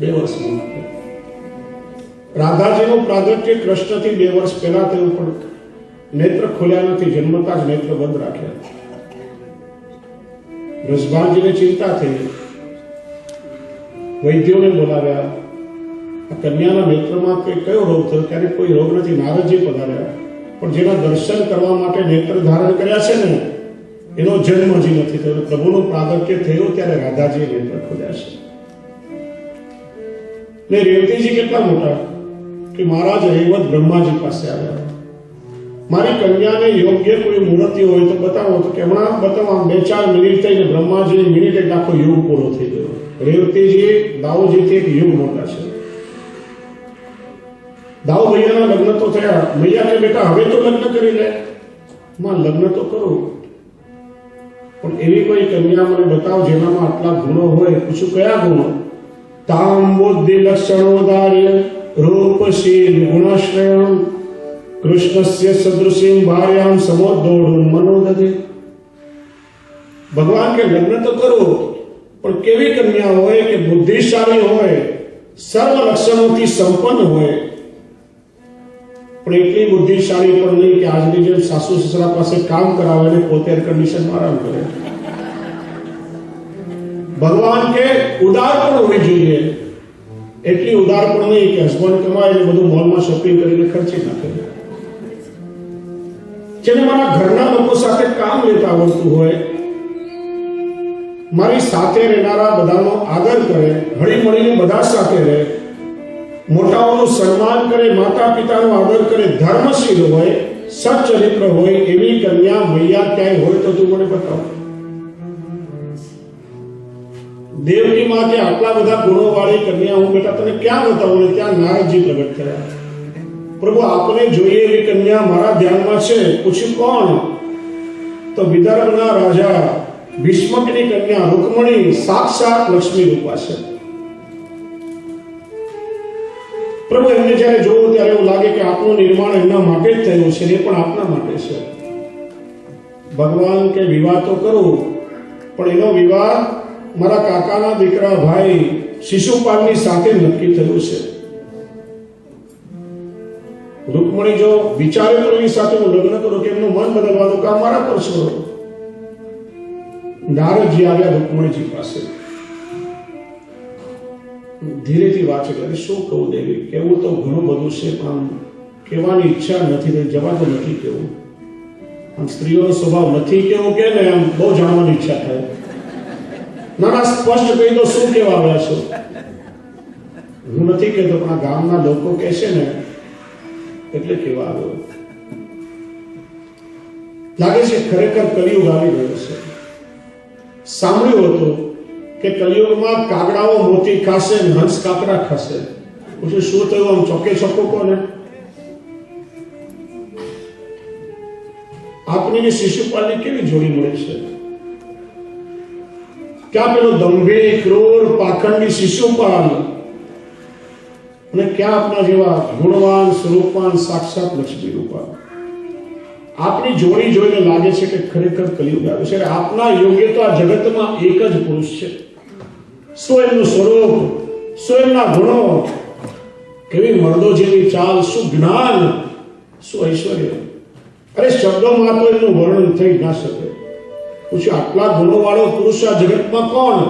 2 વર્ષમાં. રાધાજીનું પ્રાગટ્ય કૃષ્ણથી 2 વર્ષ પહેલા થયું, પણ નેત્ર ખોલ્યા નથી, જન્મતા જ નેત્ર બંધ રાખ્યા. રસભાનજીને ચિંતા થઈ, વૈદ્યોને બોલાવ્યા. આ કન્યાના નેત્રમાં કયો રોગ થયો? ત્યારે કોઈ રોગ નથી. નારદજી પધાર્યા, પણ જેના દર્શન કરવા માટે નેત્ર ધારણ કર્યા છે ને, એનો જન્મ હજી નથી થયો. પ્રભુનું પ્રાગટ્ય થયું ત્યારે રાધાજીએ નેત્ર ખોલ્યા છે. ને રેવતીજી કેટલા મોટા કે મહારાજ રૈવત બ્રહ્માજી પાસે આવ્યા. મારી કન્યાને યોગ્ય કોઈ મૂર્તિ હોય તો બતાવો. તો કે હમણાં બતાવો. 2-4 મિનિટ થઈને બ્રહ્માજી મિનિટ એક આખો યુગ પૂરો થઈ ગયો. રેવતીજી દાઉજીથી એક યુગ મોટા છે. દાઉ ભૈયાના લગ્ન તો થયા. મૈયા કે બેટા હવે તો લગ્ન કરી લે. માં લગ્ન તો કરું, પણ એવી કોઈ કન્યા મને બતાવો જેનામાં આટલા ગુણો હોય. પૂછું કયા ગુણો? તામ બુદ્ધિ લક્ષણોદાર્ય રૂપશીલ ગુણાશ્રયમ કૃષ્ણસ્ય સદૃશીમ ભાર્યામ સમોદોઢું મનોદધે. ભગવાન કે લગ્ન તો કરો, પણ કેવી કન્યા હોય કે બુદ્ધિશાળી હોય, સર્વ લક્ષણોથી સંપન્ન હોય, પણ એટલી બુદ્ધિશાળી પણ નહીં કે આજની જેમ સાસુ સસરા પાસે કામ કરાવે અને પોતે એર કન્ડિશનમાં આરામ કરે. ભગવાન કે ઉદાર પણ હોવી જોઈએ. એટલી ઉદાર પણ નહીં કે હસબન્ડ કમાય એટલે બધું મોલમાં શોપિંગ કરીને ખર્ચી નાખે. જેને મારા ઘરના લોકો સાથે કામ લેતા આવડતું હોય, મારી સાથે રહેનારા બધાનો આદર કરે, હળી મળીને બધા સાથે રહે, મોટાઓનું સન્માન કરે, માતા પિતાનો આદર કરે, ધર્મશીલ હોય, સચ્ચરિત્ર હોય, એવી કન્યા મૈયા ક્યાંય હોય તો તું મને બતાવ. દેવકી માં કે આટલા બધા ગુણો વાળી કન્યા હું બેટા તને ક્યાં બતાવું? ને ત્યાં નારદજી પ્રગટ થયા. પ્રભુ આપને જોઈએ એવી કન્યા મારા ધ્યાનમાં છે. પૂછ્યું કોણ? તો વિદર્ભના રાજા ભીષ્મકની કન્યા રૂકમણી સાક્ષાત લક્ષ્મી રૂપા છે. પ્રભુ એમને જ્યારે જોવું ત્યારે એવું લાગે કે આપનું નિર્માણ એમના માટે જ થયું છે, એ પણ આપના માટે છે. ભગવાન કે વિવાહ તો કરું, પણ એનો વિવાહ મારા કાકાના દીકરા ભાઈ શિશુપાલની સાથે નક્કી થયું છે. રૂકમણી જો વિચારે તો એની સાથે હું લગ્ન કરું કે એમનું મન બદલવાનું કામ મારા પર છોડો. નારદજી આવ્યા રૂકમણીજી પાસે. ધીરેથી વાત કરે, શું કહું દેવી? કેવું તો ઘણું બધું છે, પણ કહેવાની ઈચ્છા નથી, જવા તો નથી કેવું. આમ સ્ત્રીઓનો સ્વભાવ નથી કેવું કે ને આમ બહુ જાણવાની ઈચ્છા થાય. ના સ્પષ્ટ કહી દો શું કહેવા આવ્યા છો. હું નથી કહેતો, પણ આ ગામના લોકો કહે છે ને એટલે કહેવા આવ્યો. લાગે છે ખરેખર કલિયુગ આવી રહ્યો છે. સાંભળ્યું હતું કે કલિયુગમાં કાગડાઓ મોતી ખાશે, હંસ કાકડા ખાશે. પૂછ્યું શું થયું? આમ ચોકે ચોખ્ખો કોને? આપની શિશુપાલની કેવી જોડી મળી છે? ક્યાં પેલો દંભી ક્રૂર પાખંડી શિશુપાલ, અને ક્યાં આપના જેવા ગુણવાન સ્વરૂપવાન સાક્ષાત લક્ષ્મી રૂપા. આપની જોડી જોઈને લાગે છે કે ખરેખર કલિયુગ આવ્યો છે. આપના યોગ્ય તો આ જગતમાં એક જ પુરુષ છે. શું એમનું સ્વરૂપ, શું એમના ગુણો, કેવી મર્દો જેવી ચાલ, શું જ્ઞાન, શું ઐશ્વર્ય. અરે શબ્દોમાં તો એનું વર્ણન થઈ ના શકે. પૂછ્યું આટલા ગુણો વાળો પુરુષ આ જગતમાં કોણ?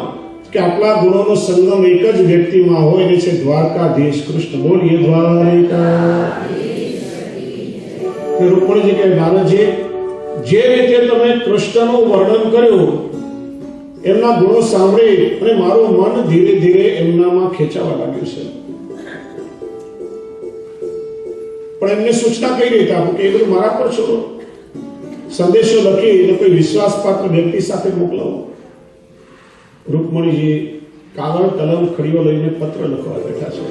કે આટલા ગુણોનો સંગમ એક જ વ્યક્તિમાં હોય, ને છે દ્વારકાધીશ કૃષ્ણ. બોલીએ દ્વારકા. રૂકમણીજી કે નારદજી, જે રીતે તમે કૃષ્ણનું વર્ણન કર્યું, એમના ગુણો સાંભળી અને મારું મન ધીરે ધીરે એમનામાં ખેંચાવા લાગ્યું છે. પણ એમને સૂચના કઈ રીતે આપું કે એ બધું મારા પર છોડો, સંદેશો લખી એટલે કોઈ વિશ્વાસપાત્ર વ્યક્તિ સાથે મોકલાવો. રૂકમણીજી કાગળ કલમ ખડીઓ લઈને પત્ર લખવા બેઠા છે.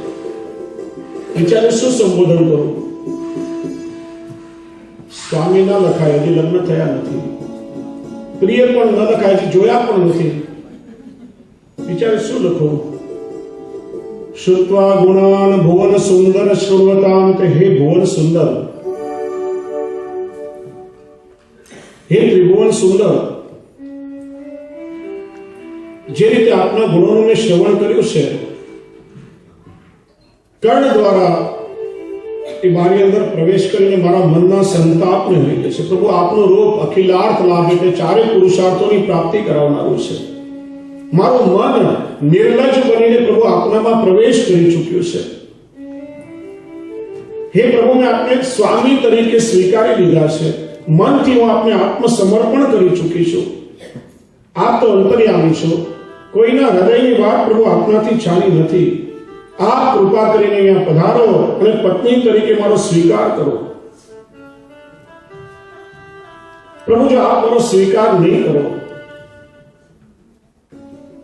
વિચારે શું સંબોધન કરું? સ્વામી ના લખાય, હજી લગ્ન થયા નથી. પ્રિય પણ ન લખાય, હજી જોયા પણ નથી. વિચારે શું લખું? શ્રુત્વા ગુણાન ભુવન સુંદર શ્રુણવતામ, કે હે ભુવન સુંદર, હે ત્રિભુવન સુંદર, જે રીતે આપના ગુણોનું મેં શ્રવણ કર્યું છે, કર્ણ દ્વારા એ મારી અંદર પ્રવેશ કરીને મારા મનના સંતાપને લઈ લે છે. પ્રભુ આપનું રૂપ અખિલાર્થ લાભ એટલે ચારે પુરુષાર્થોની પ્રાપ્તિ કરાવનારું છે. મારું મન નિર્લજ બનીને પ્રભુ આપનામાં પ્રવેશ કરી ચૂક્યું છે. હે પ્રભુ, મેં આપને સ્વામી તરીકે સ્વીકારી લીધા છે. મનથી હું આપને આત્મસમર્પણ કરી ચૂકી છું. આપ તો અંતર્યામી છો. કોઈના હૃદયની વાત પ્રભુ આપનાથી છાની નથી. આપ કૃપા કરીને અહીંયા પધારો અને પત્ની તરીકે મારો સ્વીકાર કરો. પ્રભુ, જો આપ મારો સ્વીકાર નહીં કરો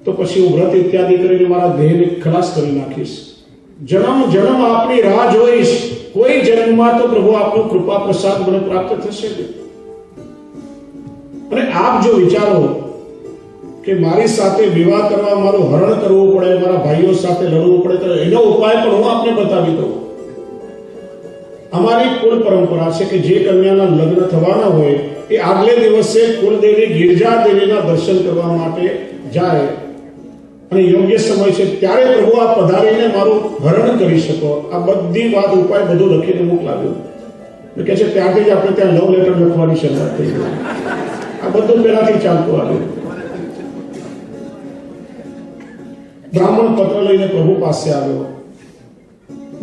તો પછી હું વ્રત ઇત્યાદિ કરીને મારા દેહને ખલાસ કરી નાખીશ. જન્મ જન્મ આપની રાહ જોઈશ. કોઈ જન્મમાં તો પ્રભુ આપનો કૃપા પ્રસાદ મને પ્રાપ્ત થશે. અને આપ જો વિચારો કે મારી સાથે વિવાહ કરવા મારું હરણ કરવું પડે, મારા ભાઈઓ સાથે લડવું પડે, તો એનો ઉપાય પણ હું આપને બતાવી દઉં. અમારી કુળ પરંપરા છે કે જે કન્યાના લગ્ન થવાના હોય એ આગલે દિવસે કુળદેવી ગિરજા દેવીના દર્શન કરવા માટે જાય અને યોગ્ય સમય છે ત્યારે પ્રભુ આપ પધારીને મારું હરણ કરી શકો. આ બધી વાત ઉપાય બધું લખીને મોકલાવ્યું. કે છે ત્યારથી જ આપણે ત્યાં લવ લેટર લખવાની શરૂઆત થઈ ગઈ. આ બધું પહેલાથી ચાલતું આવ્યું. બ્રાહ્મણ પત્ર લઈને પ્રભુ પાસે આવ્યો.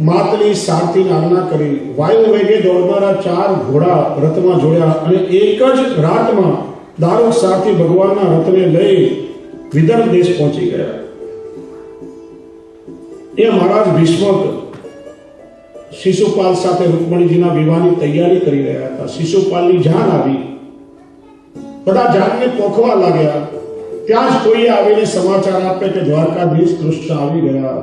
માતની સારથીને આજ્ઞા કરી વાયુ વેગે દોડનારા 4 ઘોડા રથમાં જોડ્યા અને એક જ રાતમાં દારૂક સારથી ભગવાનના રથને લઈ વિદર્ભ દેશ પહોંચી ગયા. એ મહારાજ ભીષ્મક શિશુપાલ સાથે રૂકમણીજીના વિવાહની તૈયારી કરી રહ્યા હતા. શિશુપાલની જાન આવી. બધા જાનને પોખવા લાગ્યા. ત્યાં જ કોઈએ આવીને સમાચાર આપે કે દ્વારકાધીશ કૃષ્ણ આવી ગયા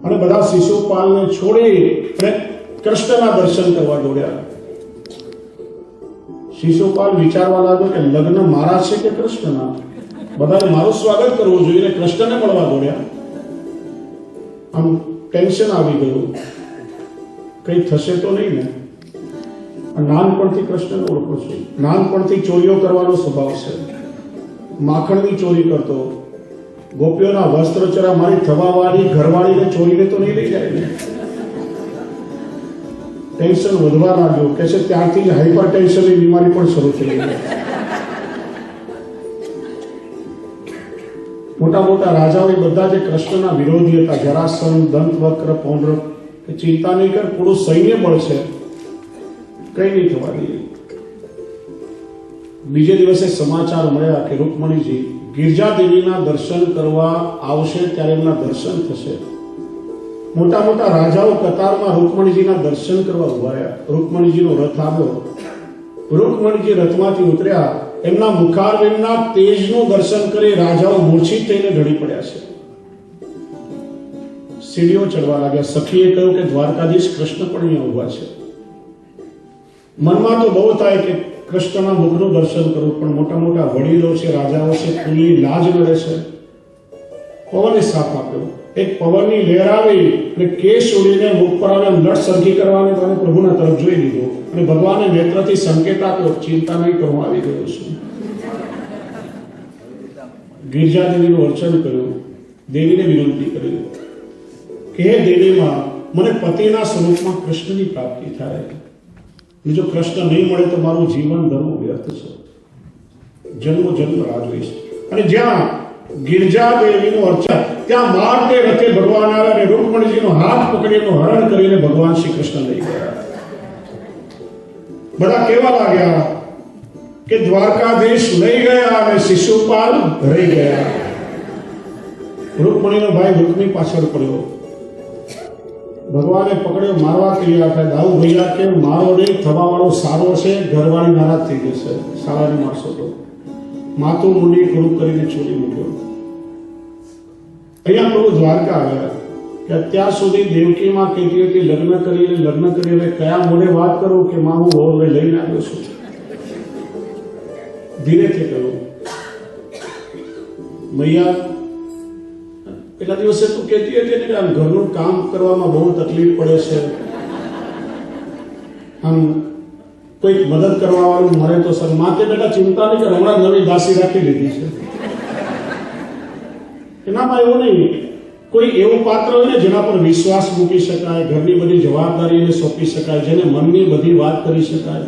અને બધા શિશુપાલને છોડી અને કૃષ્ણના દર્શન કરવા દોડ્યા. શિશુપાલ વિચારવા લાગ્યો કે લગ્ન મારા છે કે કૃષ્ણના? બધાએ મારું સ્વાગત કરવું જોઈએ, કૃષ્ણને મળવા દોડ્યા. આમ ટેન્શન આવી ગયું. કઈ થશે તો નહીં ને? નાનપણથી કૃષ્ણને ઓળખું છું. નાનપણથી ચોરીઓ કરવાનો સ્વભાવ છે. માખણની ચોરી કરતો. ગોપીઓના વસ્ત્ર ચરા મારી થવાવાળી ઘરવાળીને ચોરીને તો નહીં લઈ જાય ને. ટેન્શન વધવા લાગ્યું. કે છે ત્યારથી જ હાઈપર ટેન્શનની બીમારી પણ શરૂ થઈ ગઈ. મોટા મોટા રાજાઓ બધા જે કૃષ્ણના વિરોધી હતા, જરાસંઘ, દંતવક્ર, પૌંડ્રક, ચિંતા નહીં કર, પૂરું સૈન્ય બળ છે, કઈ નહીં થવા દે. બીજે દિવસે સમાચાર મળ્યા કે રૂકમણીજી ગિરજા દેવીના દર્શન કરવા આવશે, ત્યારે એમના દર્શન થશે. મોટા મોટા રાજાઓ કતારમાં રૂકમણીજીના દર્શન કરવા ઉભા રહ્યા. રૂકમણીજીનો રથ આવ્યો. રૂકમણીજી રથમાંથી ઉતર્યા. એમના મુખારવિંદના તેજનું દર્શન કરી રાજાઓ મૂર્છિત થઈને ઢળી પડ્યા છે. સીડીઓ ચડવા લાગ્યા. સખીએ કહ્યું કે દ્વારકાધીશ કૃષ્ણ પણ અહીંયા ઉભા છે. મનમાં તો બહુ થાય કે કૃષ્ણના મુખનું દર્શન કરવું, પણ મોટા મોટા વડીલો છે, રાજાઓ છે, કુલની લાજ નડે છે. પવને સાથ આપ્યો. એક પવનની લહેર આવી અને કેસ ઉડીને મુખ પર આવે, લટ સરખી કરવાને બહાને પ્રભુના તરફ જોઈ લીધો અને ભગવાને નેત્રથી સંકેત આપ્યો, ચિંતા નહીં કરું, આવી ગયો છું. ગિરજા દેવીનું અર્ચન કર્યું. દેવીને વિનંતી કરી કે હે દેવીમાં, મને પતિના સ્વરૂપમાં કૃષ્ણની પ્રાપ્તિ થાય. જો કૃષ્ણ નહીં મળે તો મારું જીવન ધર્મ વ્યર્થ છે. જન્મ જન્મ રાહ જોઈશ. અને જ્યાં ગિરજા દેવીનું અર્ચન, ત્યાં માર્ગે રથે ભગવાન આવ્યા અને રૂકમણીજીનો હાથ પકડીને હરણ કરીને ભગવાન શ્રી કૃષ્ણ લઈ ગયા. બધા કેવા લાગ્યા કે દ્વારકાધીશ લઈ ગયા અને શિશુપાલ રહી ગયા. રૂકમણીનો ભાઈ રૂકમી પાછળ પડ્યો. ભગવાને પકડ્યો, મારવા તૈયાર થાય. દાઉ ભૈયા કે મારો નહીં, થવા વાળો સારો છે, ઘરવાળી નારાજ થઈ જશે, સારાની મારશો તો. માથું મૂંડી કડું કરીને છોડી મૂક્યો. અહીંયા પ્રભુ દ્વારકા આવ્યા કે અત્યાર સુધી દેવકી માં કહેતી હતી લગ્ન કરી, હવે કયા મોઢે વાત કરું કે માં હું હવે લઈને આવ્યો છું. ધીરેથી કહ્યું, મૈયા પેલા દિવસે તું કહેતી હતી ને કે આમ ઘરનું કામ કરવામાં બહુ તકલીફ પડે છે, આમ કોઈક મદદ કરવા વાળું મળે તો સર. માં કે બેટા ચિંતા નહીં કર, હમણાં નવી દાસી રાખી લીધી છે. એનામાં એવું નહીં, કોઈ એવું પાત્ર હોય ને જેના પર વિશ્વાસ મૂકી શકાય, ઘરની બધી જવાબદારી એને સોંપી શકાય, જેને મનની બધી વાત કરી શકાય.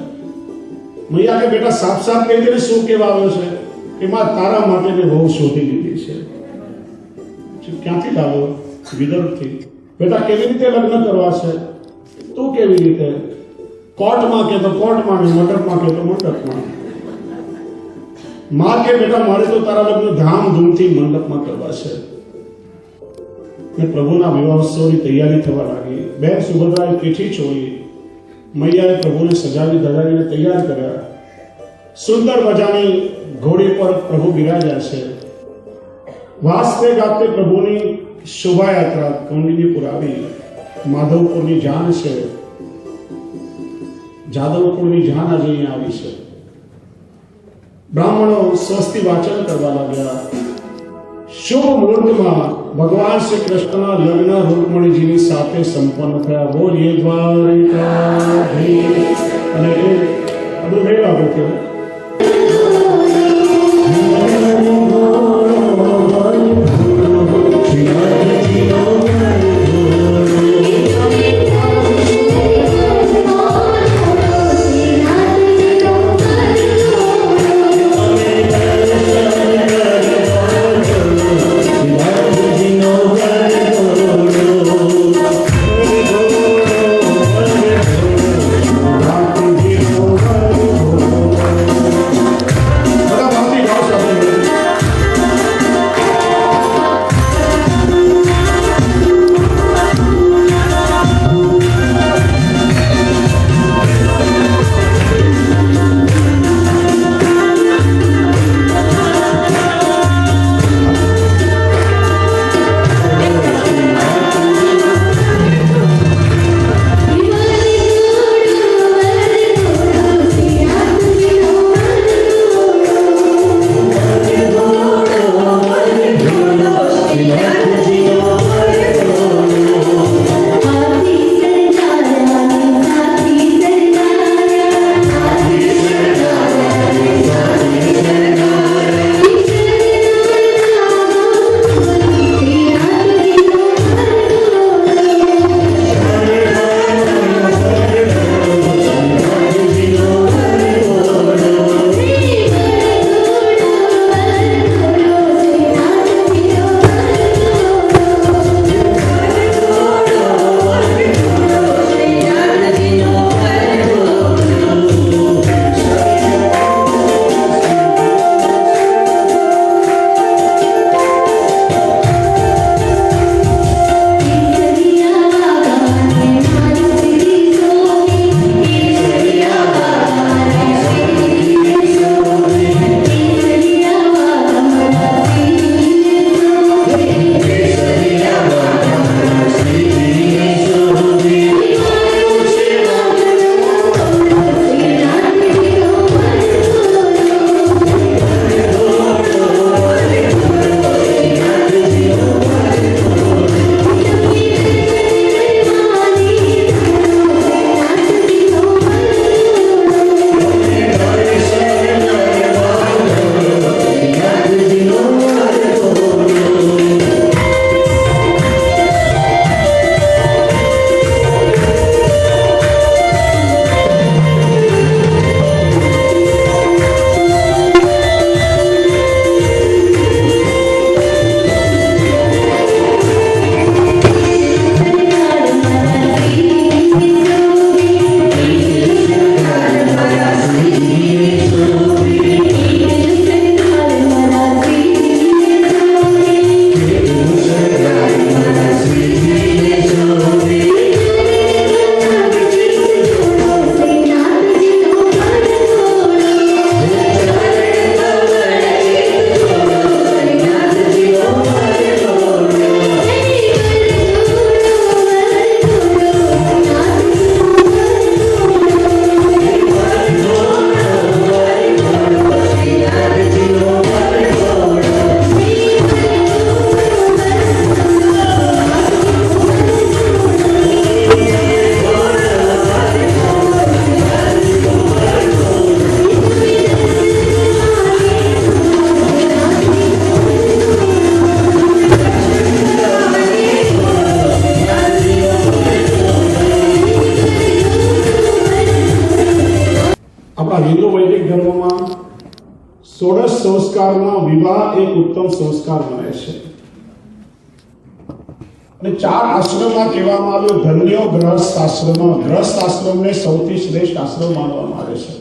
મૈયા કે બેટા સાફ સાફ કહી દે શું કહેવા આવ્યો છે? એમાં તારા માટે મેં બહુ શોધી લીધી છે. ક્યાંથી લાવ્યો? વિદર્ભથી. બેટા કેવી રીતે લગ્ન કરવા છે? તું કેવી રીતે? કોર્ટમાં કે તો કોર્ટમાં, ને મંડપમાં કે તો મંડપમાં. માં કે બેટા મારે તો તારા લગ્ન ધામધૂમથી મંડપમાં કરવા છે. ને પ્રભુના વિવાહોત્સવની તૈયારી થવા લાગી. બેન સુભદ્રાએ પીઠી છોડી, મૈયાએ પ્રભુને સજાવી ધજાવીને તૈયાર કર્યા. સુંદર મજાની ઘોડી પર પ્રભુ બિરાજ્યા છે. વાસ્તે ગાતે પ્રભુની શોભાયાત્રા કૌંડિન્યપુર આવી. માધવપુરની જાન છે, જાદવપુરની જાન આજે અહીંયા આવી છે. બ્રાહ્મણો સ્વસ્તિ વાચન કરવા લાગ્યા. શુભ મુહૂર્તમાં ભગવાન શ્રી કૃષ્ણના લગ્ન રૂકમણીજીની સાથે સંપન્ન થયા. બોલીએ દ્વારિકાધીશ. અને એ બધું નહીં લાગે છે. આપણા હિન્દુ વૈદિક ધર્મમાં 16 સંસ્કારમાં વિવાહ એક ઉત્તમ સંસ્કાર ગણાય છે અને 4 આશ્રમમાં કહેવામાં આવ્યું ધન્યો ગૃહસ્થ આશ્રમ. ગૃહસ્થ આશ્રમને સૌથી શ્રેષ્ઠ આશ્રમ માનવામાં આવે છે.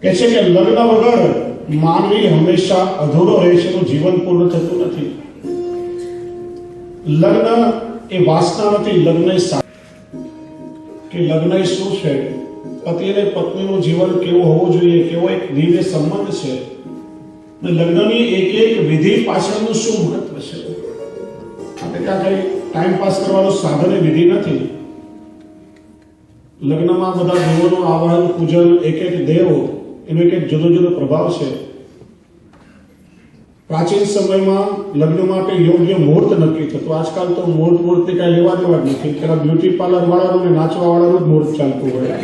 કહે છે કે લગ્ન વગર માનવી હંમેશા અધૂરો રહે છે, એનું જીવન પૂર્ણ થતું નથી. લગ્ન એ વાસના નથી, લગ્ન એ કે લગ્ન એ શું છે, પતિ અને પત્નીનું જીવન કેવું હોવું જોઈએ, કેવો એક દિવ્ય સંબંધ છે અને લગ્નની એક એક વિધિ પાછળનું શું મહત્વ છે. આપણે ત્યાં કઈ ટાઈમ પાસ કરવાનું સાધન વિધિ નથી. લગ્નમાં બધા દેવોનું આવાહન પૂજન, એક એક દેવ એનો એક જુદો જુદો પ્રભાવ છે. પ્રાચીન સમયમાં લગ્ન માટે યોગ્ય મુહૂર્ત નક્કી થતું. આજકાલ તો મુહૂર્ત કઈ લેવા દેવા જ નથી. પેલા બ્યુટી પાર્લર વાળાનું ને નાચવા વાળાનું જ મુહૂર્ત ચાલતું હોય.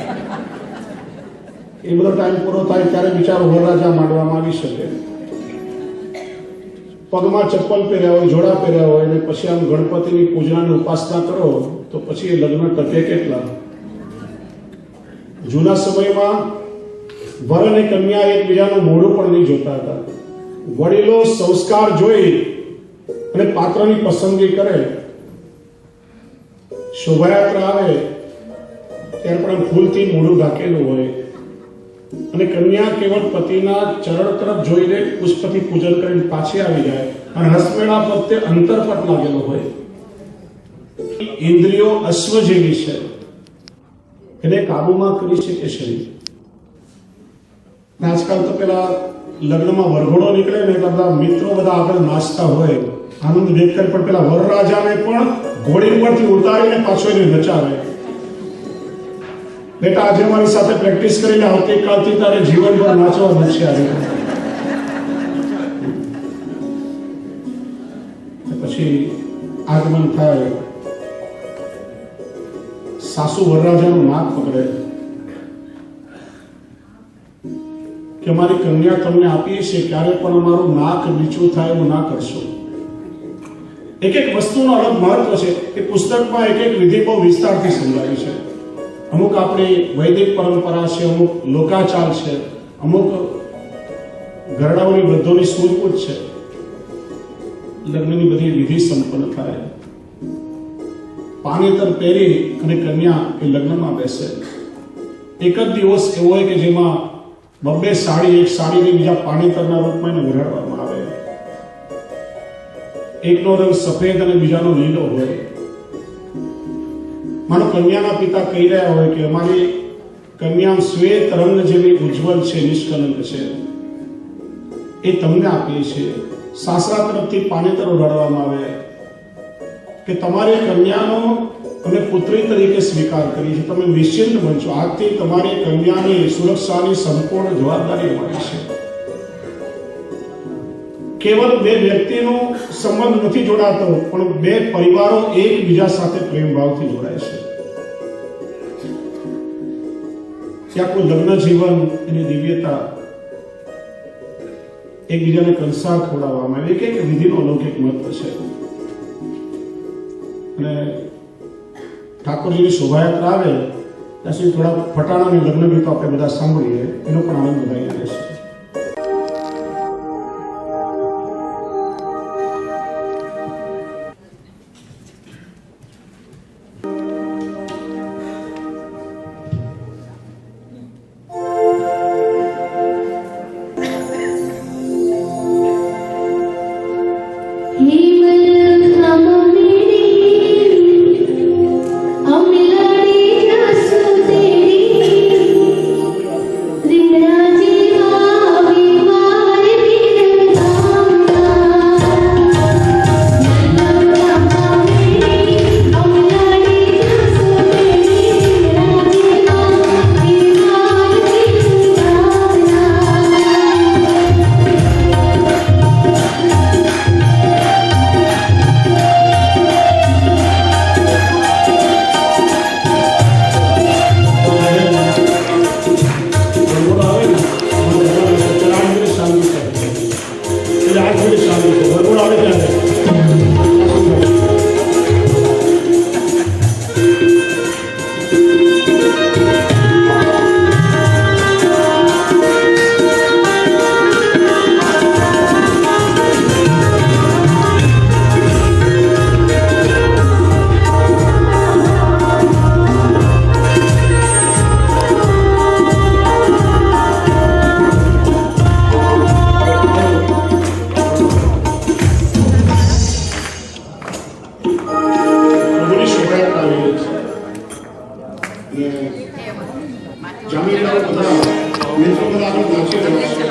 એ બધો ટાઈમ પૂરો થાય ત્યારે બિચારો વરરાજા માંડવામાં આવી શકે. પગમાં ચપ્પલ પહેર્યા હોય, જોડા પહેર્યા હોય અને પછી આમ ગણપતિની પૂજનાની ઉપાસના કરો તો પછી એ લગ્ન ટકે કેટલા. જૂના સમયમાં વર અને કન્યા એકબીજાનું મોઢું પણ નહીં જોતા હતા. વડીલો સંસ્કાર જોઈ અને પાત્રની પસંદગી કરે. શોભાયાત્રા આવે ત્યારે પણ ફૂલથી મોઢું ઢાંકેલું હોય અને કન્યા કેવળ પતિના ચરણ તરફ જોઈને પુષ્પથી પૂજન કરીને પાછી આવી જાય અને હસમેળા પ્રત્યે અંતરપટ લાગેલો હોય. ઇન્દ્રિયો અશ્વ જેવી છે, એને કાબુમાં કરી શકે શરીર. આજકાલ તો પેલા લગ્નમાં વરઘોડો નીકળે ને બધા મિત્રો બધા આગળ નાચતા હોય, આનંદ વ્યક્ત કરે, પણ પેલા વરરાજાને પણ ઘોડી ઉપરથી ઉતારીને પાછો એને નચાવે. બેટા આજે મારી સાથે પ્રેક્ટિસ કરીને આવતીકાલથી તારે જીવનભર નાચવા મળશે. પછી આગમન થાય, સાસુ વરરાજાનું નાક પકડે કે અમારી કન્યા તમને આપીએ છીએ, ક્યારે પણ અમારું નાક નીચું થાય એવું ના કરશો. એક એક વસ્તુનું અલગ મહત્વ છે. એ પુસ્તકમાં એક એક વિધિ બહુ વિસ્તારથી સમજાવી છે. અમુક આપણી વૈદિક પરંપરા છે, અમુક લોકાચાર છે, અમુક ઘરડાઓની વૃદ્ધોની સૂઝબૂછ છે. લગ્નની બધી વિધિ સંપન્ન થાય. પાનેતર પહેરી અને કન્યા એ લગ્નમાં બેસે. એક જ દિવસ એવો હોય કે જેમાં બબ્બે સાડી, એક સાડીને બીજા પાનેતરના રૂપમાં એને ઓઢાડવામાં આવે. એકનો રંગ સફેદ અને બીજાનો લીલો હોય. માનો કન્યાના પિતા કહી રહ્યા હોય કે અમારી કન્યા શ્વેત રંગ જેવી ઉજ્જવલ છે, નિષ્કલંક છે, એ તમને આપીએ છીએ. સાસરા તરફથી પાનેતર ઓઢાડવામાં આવે કે તમારી કન્યાનો અમે પુત્રી તરીકે સ્વીકાર કરી છે, તમે નિશ્ચિંત બનશો. આજથી તમારી કન્યાની સુરક્ષાની સંપૂર્ણ જવાબદારી અમારી છે. કેવલ બે વ્યક્તિનો સંબંધ નથી જોડાતો, પણ બે પરિવારો એકબીજા સાથે પ્રેમ ભાવથી જોડાય છે. ત્યાં કોઈ લગ્ન જીવન, એની દિવ્યતા, એકબીજાને કંસાર ખવડાવવામાં આવે, એક વિધિનો અલૌકિક મહત્વ છે. અને ઠાકોરજીની શોભાયાત્રા આવે ત્યાં સુધી થોડા ફટાણાની લગ્ન ગીતો આપણે બધા સાંભળીએ, એનો પણ આનંદ બધા અહીંયા રહેશે. Rimraji જામીનદારો બધા મિત્રો બધા આગળ નાચી રહ્યા છે.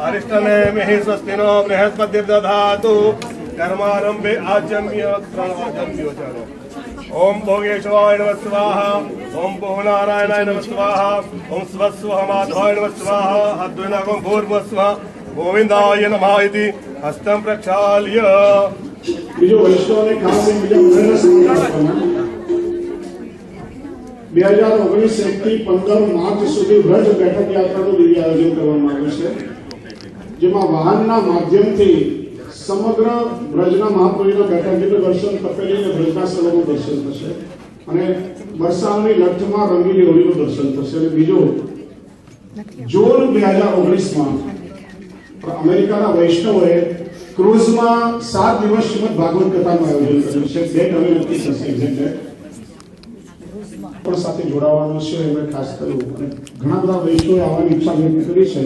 अरिष्टनेमिः स्वस्ति नो बृहस्पतिर्दधातु कर्मारम्भे आचम्य प्रणवाचम्योचनो ओम भोगेश्वराय नमः स्वाहा ओम भुवनारायणाय नमः स्वाहा ओम स्वस्वहमाधवाय नमः स्वाहा हद्विनागं भूर्भुवस्वः गोविंदाय नमः इति हस्तं प्रक्षाल्य બીજો વૈષ્ણવને ખાસ બીજા બધાને સંકલ્પ આપવાના 2019 થી 15 માર્ચ સુધી વ્રજ બેઠક યાત્રાનું દિવ્ય આયોજન કરવામાં આવ્યું છે જેમાં વાહનના માધ્યમથી સમગ્ર વ્રજના મહાપ્રભુના બેઠક જેટલું દર્શન તપેલી અને વ્રજના સ્થળોનું દર્શન થશે અને વરસાદની લઠમાં રંગીલી હોળીનું દર્શન થશે અને બીજો જૂન 2019 માં અમેરિકાના વૈષ્ણવોએ ક્રૂઝમાં 7 દિવસ શ્રીમદ ભાગવત કથાનું આયોજન કર્યું છે. ડેટ હવે નક્કી થશે એક્ઝેક્ટ પણ સાથે જોડાવાનું છે એમણે ખાસ કર્યું અને ઘણા બધા વૈષ્ણવોએ આવવાની ઈચ્છા વ્યક્ત કરી છે.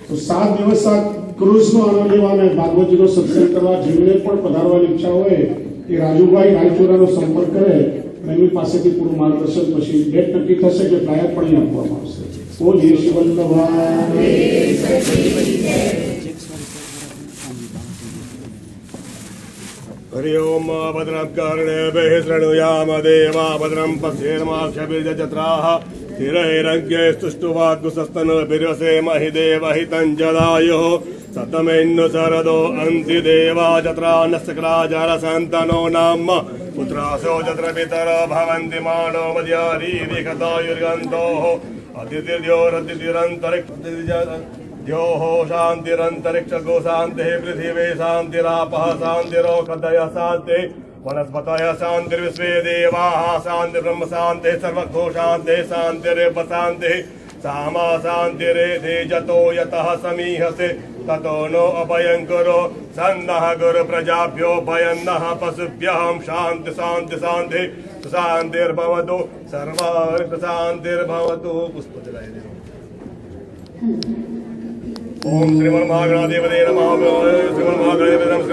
તો 7 દિવસ આ ક્રૂઝનો આનંદ લેવા અને ભાગવતજીનો સત્સંગ કરવા જેમને પણ પધારવાની ઈચ્છા હોય એ એ રાજુભાઈ રાયચુરાનો સંપર્ક કરે એમની પાસેથી પૂરું માર્ગદર્શન પછી ડેટ નક્કી થશે એટલે ફ્લાયર પણ અહીં આપવામાં આવશે. બોલીએ શ્રી વલ્લભાઈ. हरि ओम भद्रं कर्णेभिः शृणुयाम देवा भद्रं पश्येर्माक्षभिर्यजत्राः स्थिरैरङ्ग्यैस्तुष्टुवाग्गुसस्तनभिर्वसेमहि देवहितं जदायुः सतमेन्नु शरदो अन्ति देवा जत्रा नस्कराजरसन्तनो नाम पुत्रासो जत्र पितरो भवन्ति मानो मद्यारीरिखतायुर्गन्तोः अतिथिर्योरतिथिरन्तरिक्ष द्योः शान्तिरन्तरिक्षगो शान्तिः पृथिवी शान्तिरापः शान्तिरोषधय शान्तिः वनस्पतय शान्तिर्विश्वे देवाः शान्तिर्ब्रह्म शान्तिः सर्वभो शान्तिः शान्तिरेव शान्तिः सामा शान्तिरेधे जतो यतः समीहसे ततो नो अभयङ्करो सन्नः गुरुप्रजाभ्यो भयन्नः पशुभ्यः शान्ति शान्ति शान्तिः शान्तिर्भवतु सर्वार्थशान्तिर्भवतु. पुष्पजलय ओम श्रीमन्महागणाधिपते नमः. श्रीमन्महागणाधिपते नमः.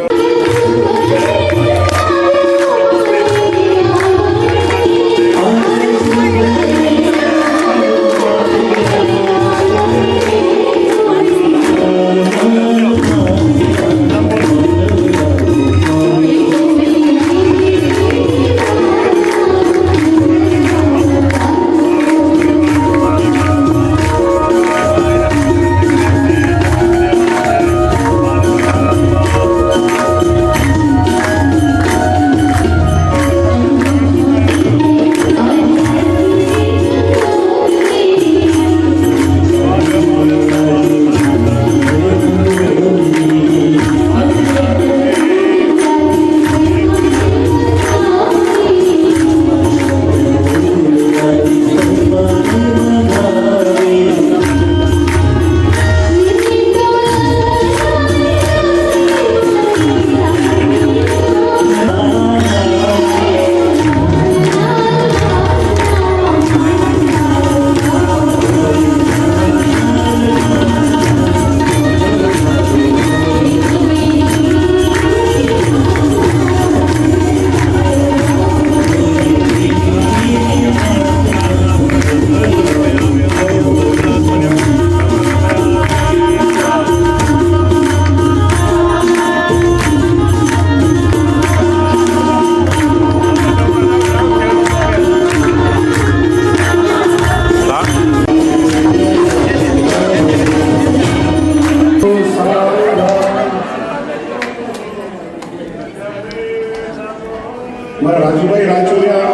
રાજુભાઈ રાયચુરિયા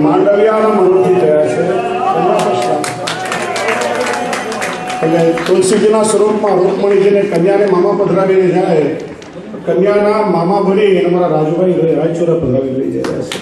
માંડવિયાના મનોથી થયા છે. એટલે તુલસીજીના સ્વરૂપમાં રૂકમણીજીને કન્યાને મામા પધરાવીને જાય, કન્યાના મામા બની અમારા રાજુભાઈ રાયચુરા પધરાવી લઈ જાય છે.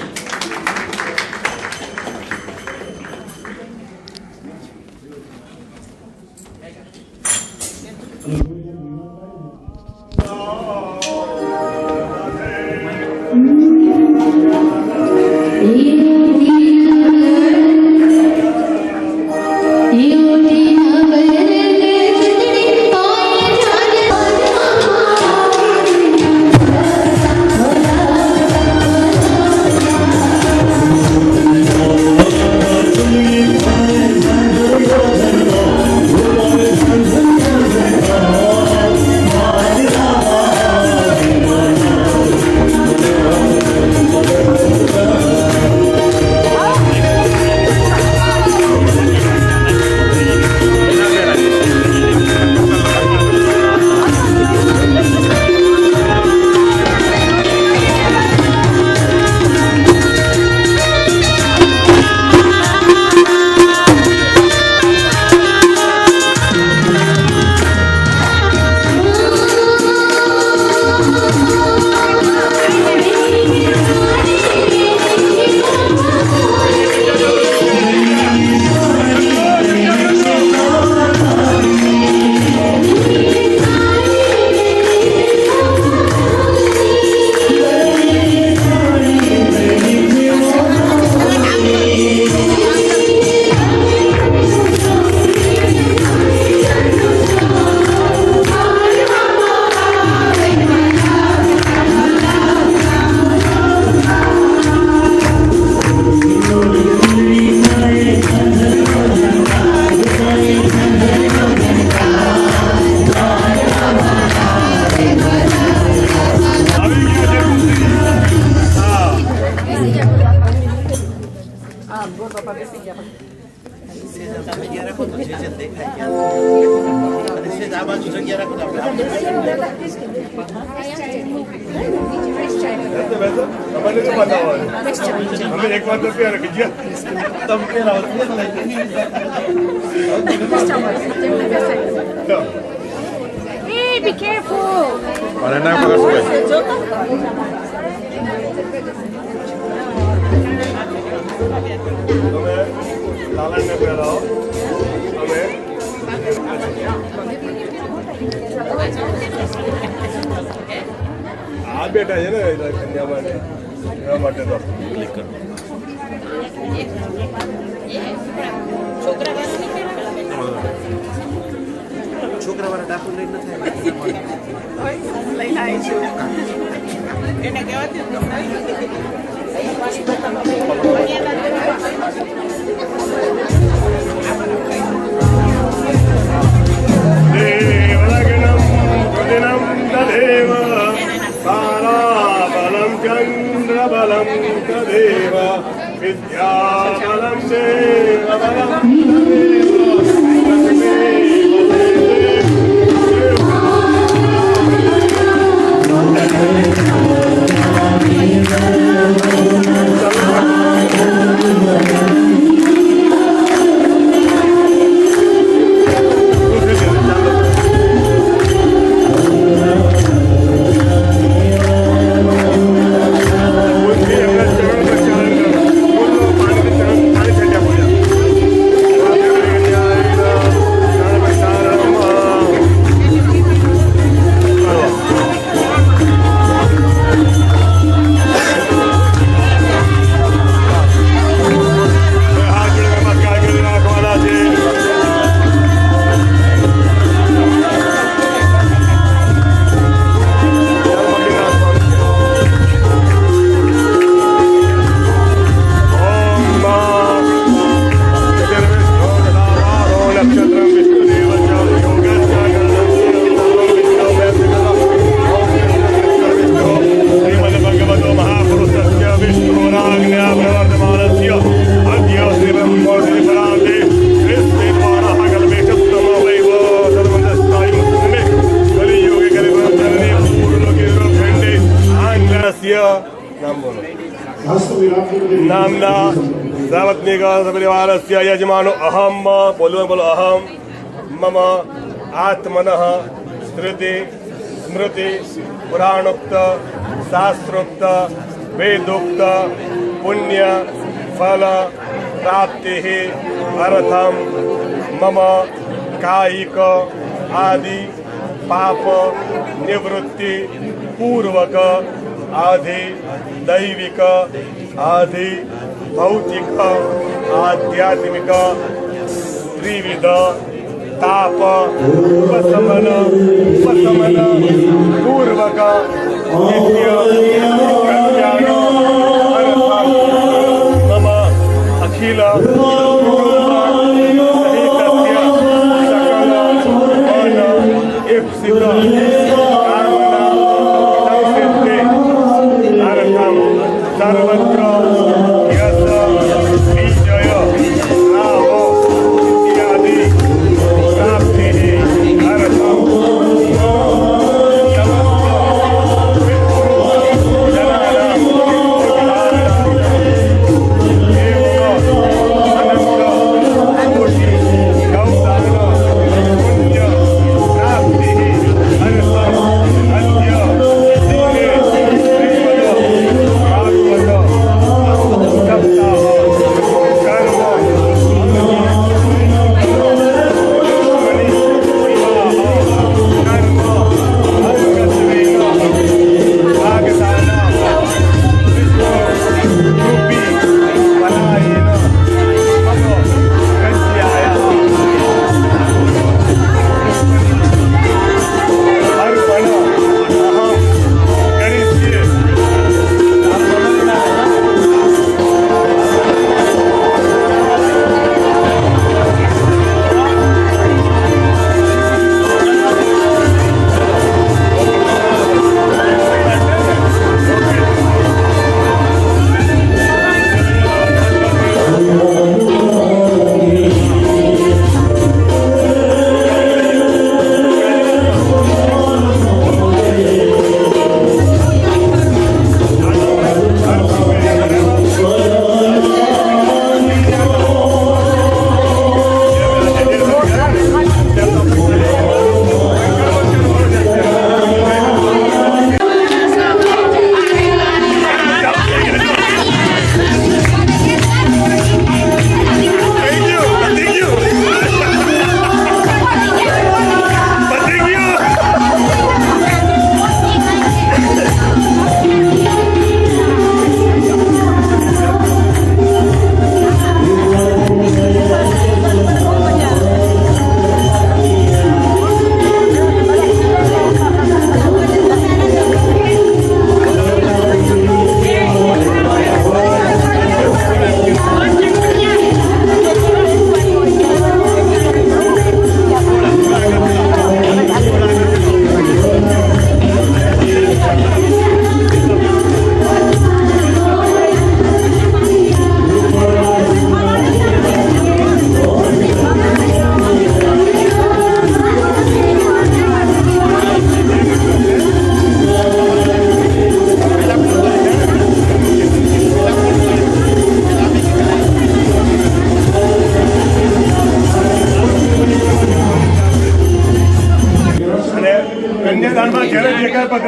हमें नहीं पता हुआ हमें एक बार तो क्या रखिए तब क्या Hey, be careful! Mana nak pakai sukai? हमें लालन में पहला हमें आप बेटा है ना इधर कन्याकुमारी यहाँ मटे तो क्लिक करो छोकरा वाला डाकू लई न થાય લઈ લાવી છું એને કહેવાતી देवलग्नं प्रतिनं तदेव ताराबलं चन्द्रबलं तदेव विद्याबलं देवबलं नामना सावत्निका सपरिवारस्य यजमानो अहम बोलो बोलो अहम मम आत्मनः श्रुति स्मृति पुराणोक्त शास्त्रोक्त वेदोक्त पुण्य फल प्राप्ति अर्थम मम कायिक आदि पाप निवृत्ति पूर्वक आदि दैविक आदि भौतिक आध्यात्मिक त्रिविध ताप उपशमन पूर्वक नित्य कल्याण अर्थात् मम अखिल सहितस्य सकल मन इप्सित कामना संसिद्धि अर्थम सर्वत्र यश विजय लाभ इत्यादि प्राप्ति अर्थम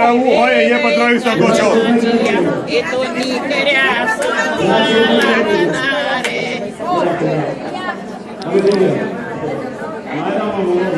પધરાવવું હોય અહીંયા પધરાવી શકો છો. એ તો નીકળ્યા સવારના રે. નાણાવતી રે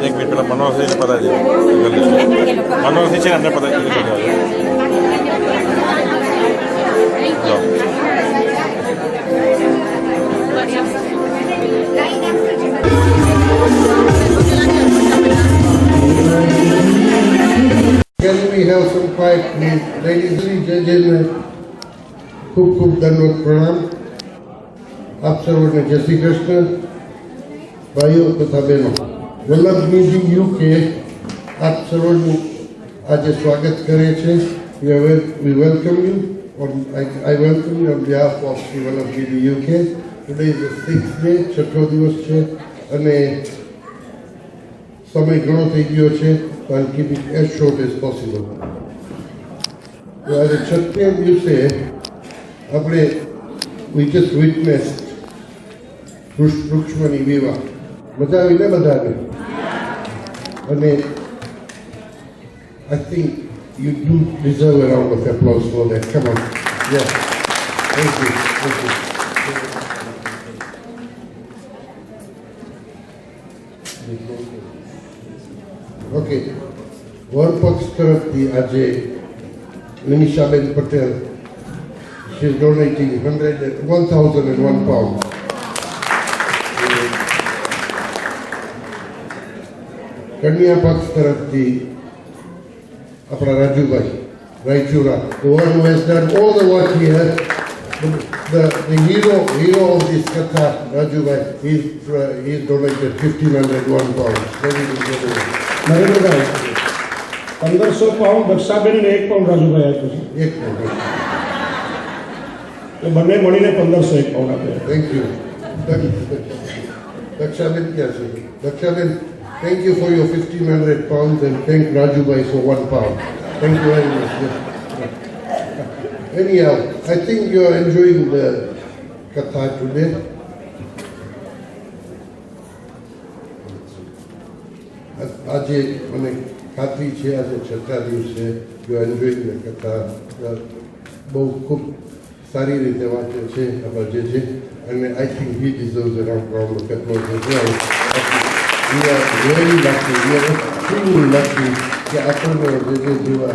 એક મિનિટ પેલા મનોહરસિંહને પતાવી દે. મનોહરસિંહ છે ને એમને પતાવી દે. Can we have some quiet, please? Ladies and gentlemen, खूब खूब दंडवत प्रणाम. आप सर्वोने जय श्री कृष्ण. भाइयों तथा बहनों, वल्लभनिधि यूके आप सर्वोનું આજે સ્વાગત કરે છે. We welcome you. I welcome you on behalf of Sri Vallabhnidhi UK. Today is the 6th day, છઠ્ઠો દિવસ છે અને સમય ઘણો થઈ ગયો છે. So I'll keep it as short as possible. આજે છઠ્ઠે દિવસે આપણે we just witnessed વૃક્ષમની વિવાહ. મજા આવી ને બધાને? અને I think you do deserve a round of applause for that. Come on. Yeah. Thank you. Thank you. Okay. વરપક્ષ તરફથી આજે નિમિષાબેન Patel she is donating 1,001 pounds. કન્યા પક્ષ તરફથી આપણા Rajubhai Raichura, the one who has done all the work here, the hero of this katha, Rajubai, he's donated 1,501 pounds. Very good. Narendrabhai 1500 pound દક્ષાબેનને 1 pound Rajubhai આપ્યું છે. એક pound. તો બંને મળીને 1501 પાઉન્ડ આપ્યા. Thank you. Dakshabin kya છે? Dakshabin, thank you for your 1,500 pounds and thank Rajubai for 1 pound. Thank you very much. Anyhow, I think you are enjoying the katha today. આજે મને ખાતરી છે આજે છઠ્ઠા દિવસે you are enjoying the katha. બહુ ખૂબ સારી રીતે વાંચે છે આપણા જે અને I think he deserves a round of applause as well. We are very lucky, we are extremely lucky કે આપણને જે જેવા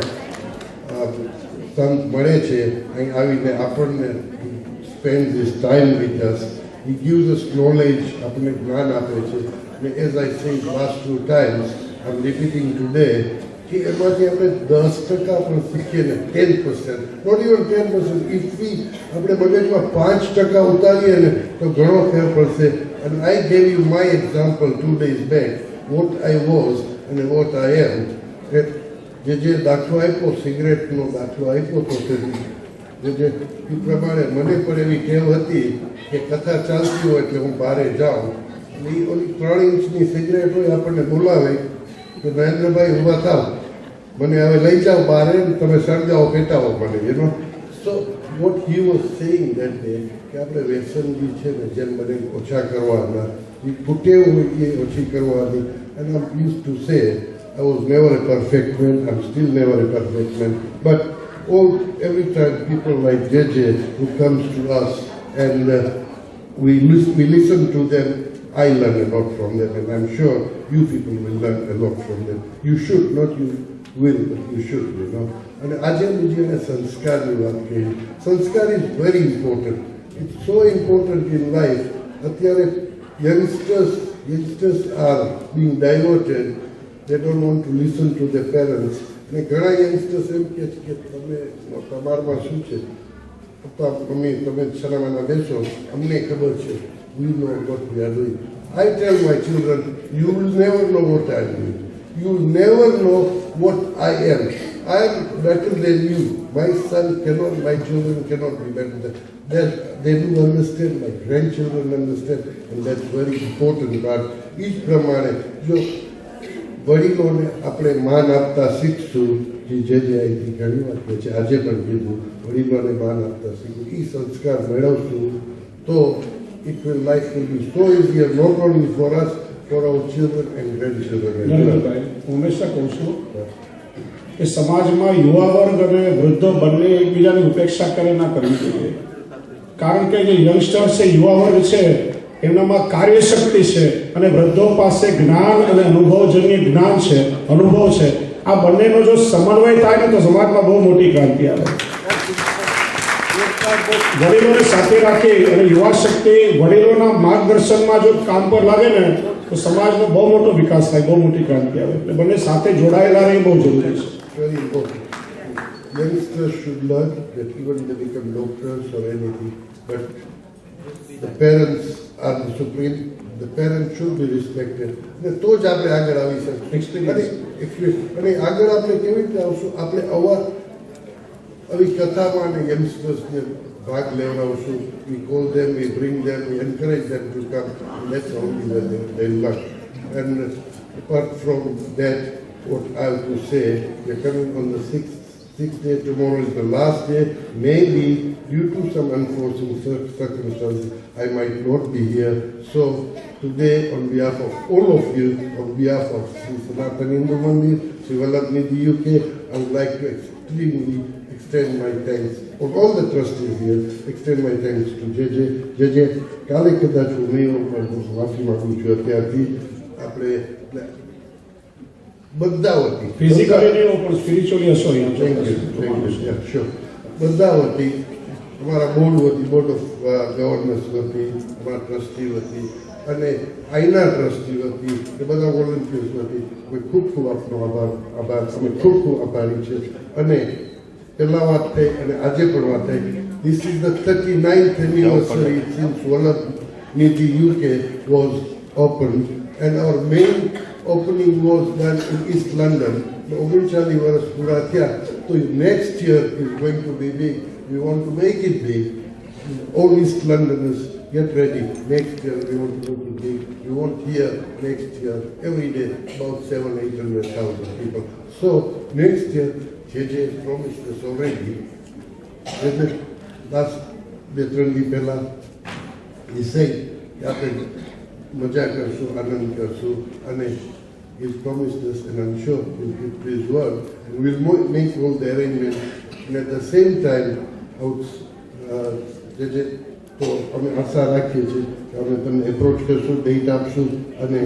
સંત મળે છે અહીં આવીને આપણને spend this time with us. He gives us knowledge, આપણને જ્ઞાન આપે છે. And as I said last 2 times, I'm repeating today, કે એમાંથી આપણે 10% પણ શીખીએ ને 10%, not even 10%, if we આપણે મગજમાં 5% ઉતારીએ ને તો ઘણો ફેર પડશે. And I gave you my example 2 days back, what I was and what I am. જે દાખલો આપ્યો સિગરેટનો દાખલો આપ્યો તો જે એ પ્રમાણે મને પણ એવી ટેવ હતી કે કથા ચાલતી હોય એટલે હું બહારે જાઉં એટલે એ ઓલી 3 ઇંચની સિગરેટ હોય આપણને બોલાવે કે નરેન્દ્રભાઈ ઊભા થાવ મને હવે લઈ જાઓ બહાર ને તમે સળગાવો પેટાવો મને you so what he was saying that day કે આપણે વ્યસન જે છે ને જેમ બને ઓછા કરવાના એ કુટેવ હોય એ ઓછી કરવાની and I use to say I was never a perfect man, I'm still never a perfect man, but every time people like JJ who comes to us and we listen to them, I learn a lot from them, and I'm sure you people will learn a lot from them. You should, not you will, but you should, you know. And Ajay Vijayana sanskar ni વાત કહી. Sanskar is very important. It's so important in life. અત્યારે youngsters are being diverted. They don't want to listen to their parents. અને ઘણા youngsters એમ કહે છે કે તમે તમારમાં શું છે પપ્પા મમ્મી તમે છનામાના બેસો અમને ખબર છે we know what we are doing. I tell my children, you will never know what I am doing. You will never know what I am. I am better than you. My children cannot be better than that. They do understand, my grandchildren understand, and that's very important part. Each પ્રમાણે જો વડીલોને આપણે માન આપતા શીખશું જે અહીંથી ઘણી વાત કહે છે આજે પણ કીધું વડીલોને માન આપતા શીખવું એ સંસ્કાર મેળવશું તો it will life will be so easier not only for us, for our children and grandchildren. હું હંમેશા કહું છું કે સમાજમાં યુવા વર્ગ અને વૃદ્ધો બંને એકબીજાની ઉપેક્ષા કરે ના કરવી જોઈએ કારણ કે જે યંગસ્ટર છે યુવા વર્ગ છે એમનામાં કાર્યશક્તિ છે અને વૃદ્ધો પાસે જ્ઞાન અને અનુભવજન્ય જ્ઞાન છે અનુભવ છે આ બંનેનો જો સમન્વય થાય ને તો સમાજમાં બહુ મોટી ક્રાંતિ આવે વડીલોને સાથે રાખી અને યુવા શક્તિ વડીલોના માર્ગદર્શનમાં જો કામ પર લાગે ને તો સમાજનો બહુ મોટો વિકાસ થાય બહુ મોટી ક્રાંતિ આવે એટલે બંને સાથે જોડાયેલા રહે બહુ જરૂરી છે Very important. Youngsters should learn that even they become doctors or anything, but the parents are the supreme. The parents should be respected. અને તો જ આપણે આગળ આવી શકીએ એક્સપિરિયન્સ અને આગળ આપણે કેવી રીતે આવશું આપણે આવી કથામાં અને યંગસ્ટર્સને ભાગ લેવડાવશું we call them, we bring them, we encourage them to come, and that's only when they learn. And apart from that, what I have to say, we are coming on the sixth day, tomorrow is the last day. Maybe due to some unforeseen circumstances, I might not be here. So today, on behalf of all of you, on behalf of Sri Sanatana Hindu Mandir, Sri Vallabhnidhi UK, I would like to extend my thanks of all the trustees here, extend my thanks to JJ. કાલે કદાચ હું નહીં માફી માગું છું અત્યારથી આપણે બધા વતી ફિઝિકલી નહીં પણ સ્પિરિચ્યુઅલી હશો અહીંયા બધા વતી અમારા બોર્ડ વતી બોર્ડ ઓફ ગવર્નર્સ વતી અમારા ટ્રસ્ટી વતી અને આઈના ટ્રસ્ટી વતી એ બધા વોલન્ટિયર્સ વતી અમે ખૂબ ખૂબ આપનો આભાર અમે ખૂબ ખૂબ આભારી છે અને પહેલા વાત થઈ અને આજે પણ વાત થઈ This is the 39th anniversary since Vallabhnidhi UK was opened, and our main opening was done in East London. The 39 વર્ષ પૂરા થયા તો next year is going to be big. We want to make it big. All East Londoners get ready. Next year we want to make it big. We want here next year every day about 700,000-800,000 people. So next year JJ has promised us already. Last બે-ત્રણ પહેલા he said કે આપણે મજા કરશું આનંદ કરશું અને he's promised us and I'm sure he'll keep his word and we'll make all the arrangements and at the same time તો અમે આશા રાખીએ છીએ કે અમે તમને એપ્રોચ કરશું ડેટ આપશું અને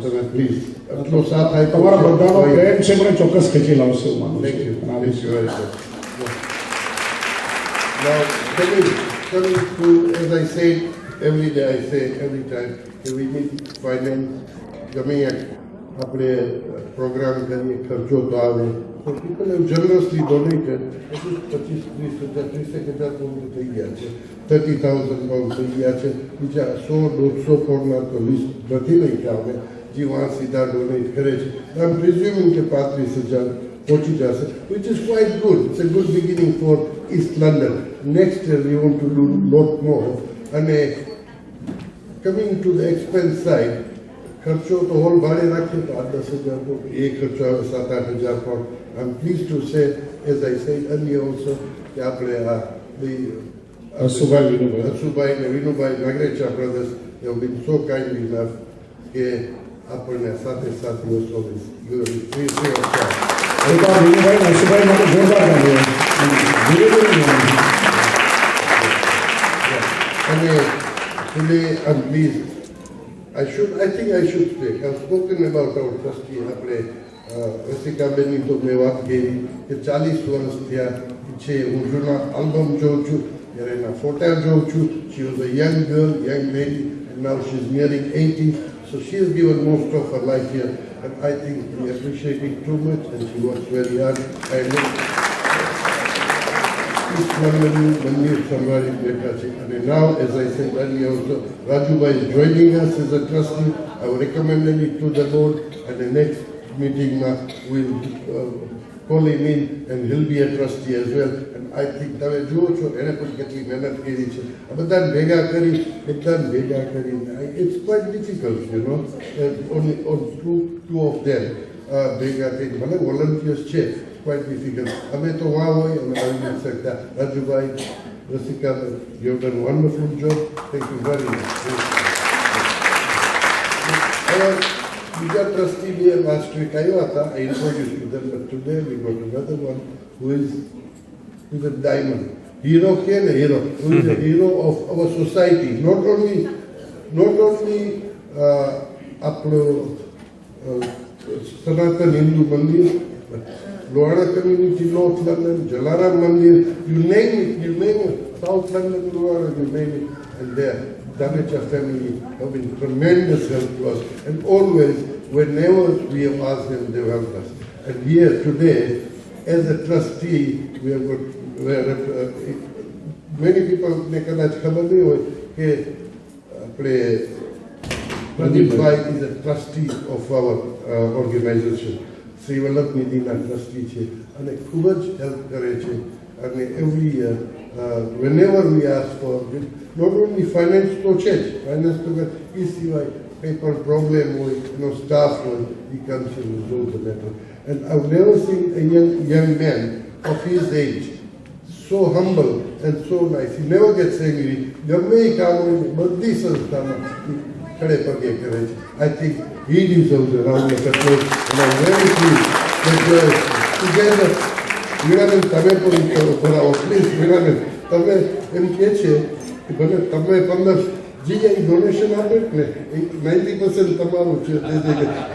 તમે પ્લીઝ આટલો સાથ થાય તમારા બધાનો પ્રેમ છે મને ચોક્કસ ખેંચી લાવશે હું માનું Thank you. છું Thank you very much. Now, coming to, as I said, every day I say, every time, we need finance, ગમે આપણે પ્રોગ્રામ કરીએ ખર્ચો તો આવે તો people have generously donated at least 25,000-30,000 pound થઈ ગયા છે 30,000 pound થઈ ગયા છે બીજા 100-150 poundના તો લિસ્ટ નથી લખ્યા અમે જે વાં સીધા ડોનેટ કરે છે આઈ એમ પ્રિઝ્યુમિંગ કે 35,000 પહોંચી જશે which is quite good. It's a good beginning for East London. next year we want to do lot more. And coming to the expense side, ખર્ચો તો હોલ ભાડે રાખીએ તો 8-10 હજાર એ ખર્ચો આવે 7-8 હજાર પણ. I'm pleased to say, as I said earlier also, કે આપણે આ હસુભાઈ અને Vinubhai Nagrecha brothers, they have been so kind enough કે આપણને સાથે વર્ષો free of charge. એકવાર વિનુભાઈ અને હસુભાઈ માટે જોરદાર તાળીઓ. And today I'm pleased. I think I should speak. I've spoken about our trustee. આપણે રસિકાબેનની તો મેં વાત કરી કે 40 વર્ષ થયા છે. હું જૂના આલ્બમ જોઉં છું ત્યારે એના ફોટા જોઉં છું. She was a young girl, young lady, and now she's nearing 80. So she has given most of her life here, and I think we appreciate it too much, and she works very hard. I know. Mandir Samvari Bekachi. And now, as I said earlier also, Rajubai is joining us as a trustee. I have recommended it to the board, and the next meeting we'll call him in, and he'll be a trustee as well. And I think તમે જુઓ છો એને પણ કેટલી મહેનત કરી છે. આ બધાને ભેગા કરી it's quite difficult, you know, only on two of them ભેગા કરી. ભલે વોલન્ટિયર્સ છે, quite difficult. અમે તો વાહ હોય અમે આવી નથી શકતા. Rajubhai, Rasika, you have done a wonderful job. Thank you very much. બીજા ટ્રસ્ટી બી લાસ્ટ વીક આવ્યા હતા. I introduced to them, but today we got another one who is a diamond. Hero કે ને hero, who is a hero of our society. Not only આપણો સનાતન હિન્દુ મંદિર, Loara community, North London, Jalaram Mandir, you name it, South London, Loara, you name it, and there, Dhamecha family have been tremendous help to us, and always, whenever we have asked them, they have helped us. And here today, as a trustee, we have got, many people ne kadach khabar nahi hoy ke apne Pradeep Bhai is a trustee of our organization. Sri Vallabh Nidhiના trustee છે અને ખૂબ જ help કરે છે. અને every year, whenever we ask for it, not only finance તો છે જ, finance તો એ સિવાય કંઈ પણ પ્રોબ્લેમ હોય, એનો સ્ટાફ હોય, he comes and resolves the matter. And I've never seen a young man of his age so humble and so nice. He never gets angry. ગમે એ કામ હોય બધી સંસ્થામાં ખડે પગે કરે છે. I think he deserves a round of applause, and I'm very pleased that together, Veeranand, તમે પણ ભરાવો પ્લીઝ. Veeranand, તમે એમ કહે છે કે ભલે તમે 15 જે ડોનેશન આપે ને 90% તમારું છે,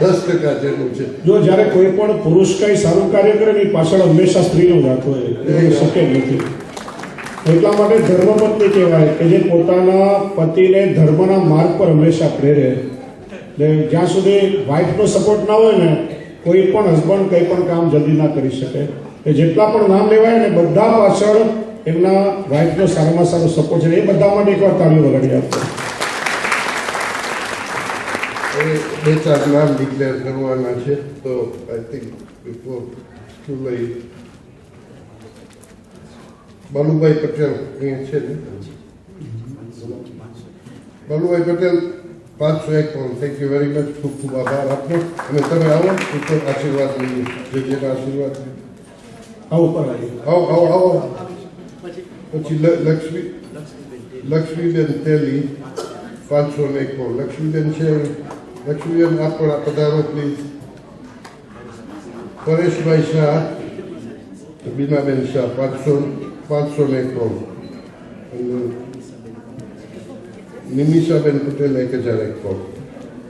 10% જેનું છે. જો જ્યારે કોઈ પણ પુરુષ કઈ સારું કાર્ય કરે ને પાછળ હંમેશા સ્ત્રીનો જ હાથ હોય, એ શક્ય નથી. એટલા માટે ધર્મપત્ની કહેવાય કે જે પોતાના પતિને ધર્મના માર્ગ પર હંમેશા પ્રેરે. જ્યાં સુધી વાઇફનો સપોર્ટ ના હોય ને કોઈ પણ હસબન્ડ કંઈ પણ કામ જલ્દી ના કરી શકે. એ જેટલા પણ નામ લેવાય ને બધા પાછળ એમના વાઇફનો સારામાં સારો સપોર્ટ છે. એ બધા માટે એકવાર તાળીઓ વગાડી આપો. બે ચાર નામ ડિક્લેર કરવાના છે, તો આઈ થિંક બિફોર ટુ લઈ બાલુભાઈ પટેલ અહીંયા છે ને, બાલુભાઈ પટેલ 501 પણ. Thank you very much. ખૂબ ખૂબ આભાર આપનો. અને તમે આવો ઉપર આશીર્વાદ લઈએ, જેના આશીર્વાદ આવો પર આવો. પછી લક્ષ્મીબેન તેલી 501 પણ. લક્ષ્મીબેન છે. લક્ષ્મીબેન આપણા પધારો પ્લીઝ. પરેશભાઈ શાહ, બીનાબેન શાહ 501 પણ. નિમિષાબેન પટેલ 1001 પણ.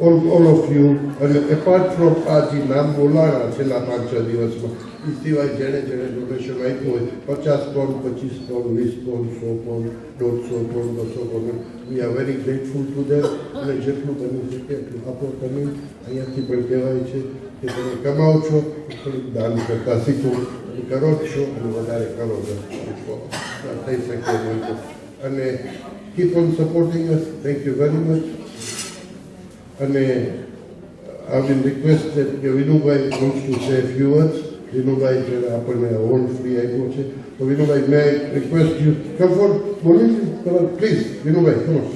all of you. And apart from આ જે નામ બોલાણા છેલ્લા 5-6 દિવસમાં, એ સિવાય જેણે ડોનેશન આપ્યું હોય 50 pond, 25 pond, 20 pond, 100 pond, 150 pond, 200 pond, we are very grateful to them. અને જેટલું બની શકે એટલું આપો. તમે અહીંયાથી પણ કહેવાય છે કે તમે કમાઓ છો થોડુંક દાન કરતા શીખો. કરો જ છો અને વધારે કરો છો થઈ શકે એમ. અને keep on supporting us. Thank you very much. And I've been requested, Vinubai wants to say a few words. Vinubhai છે આપણને અવોર્ડ ફ્રી આપ્યો છે. તો Vinubhai may request you come for bowling please. Vinubhai come on.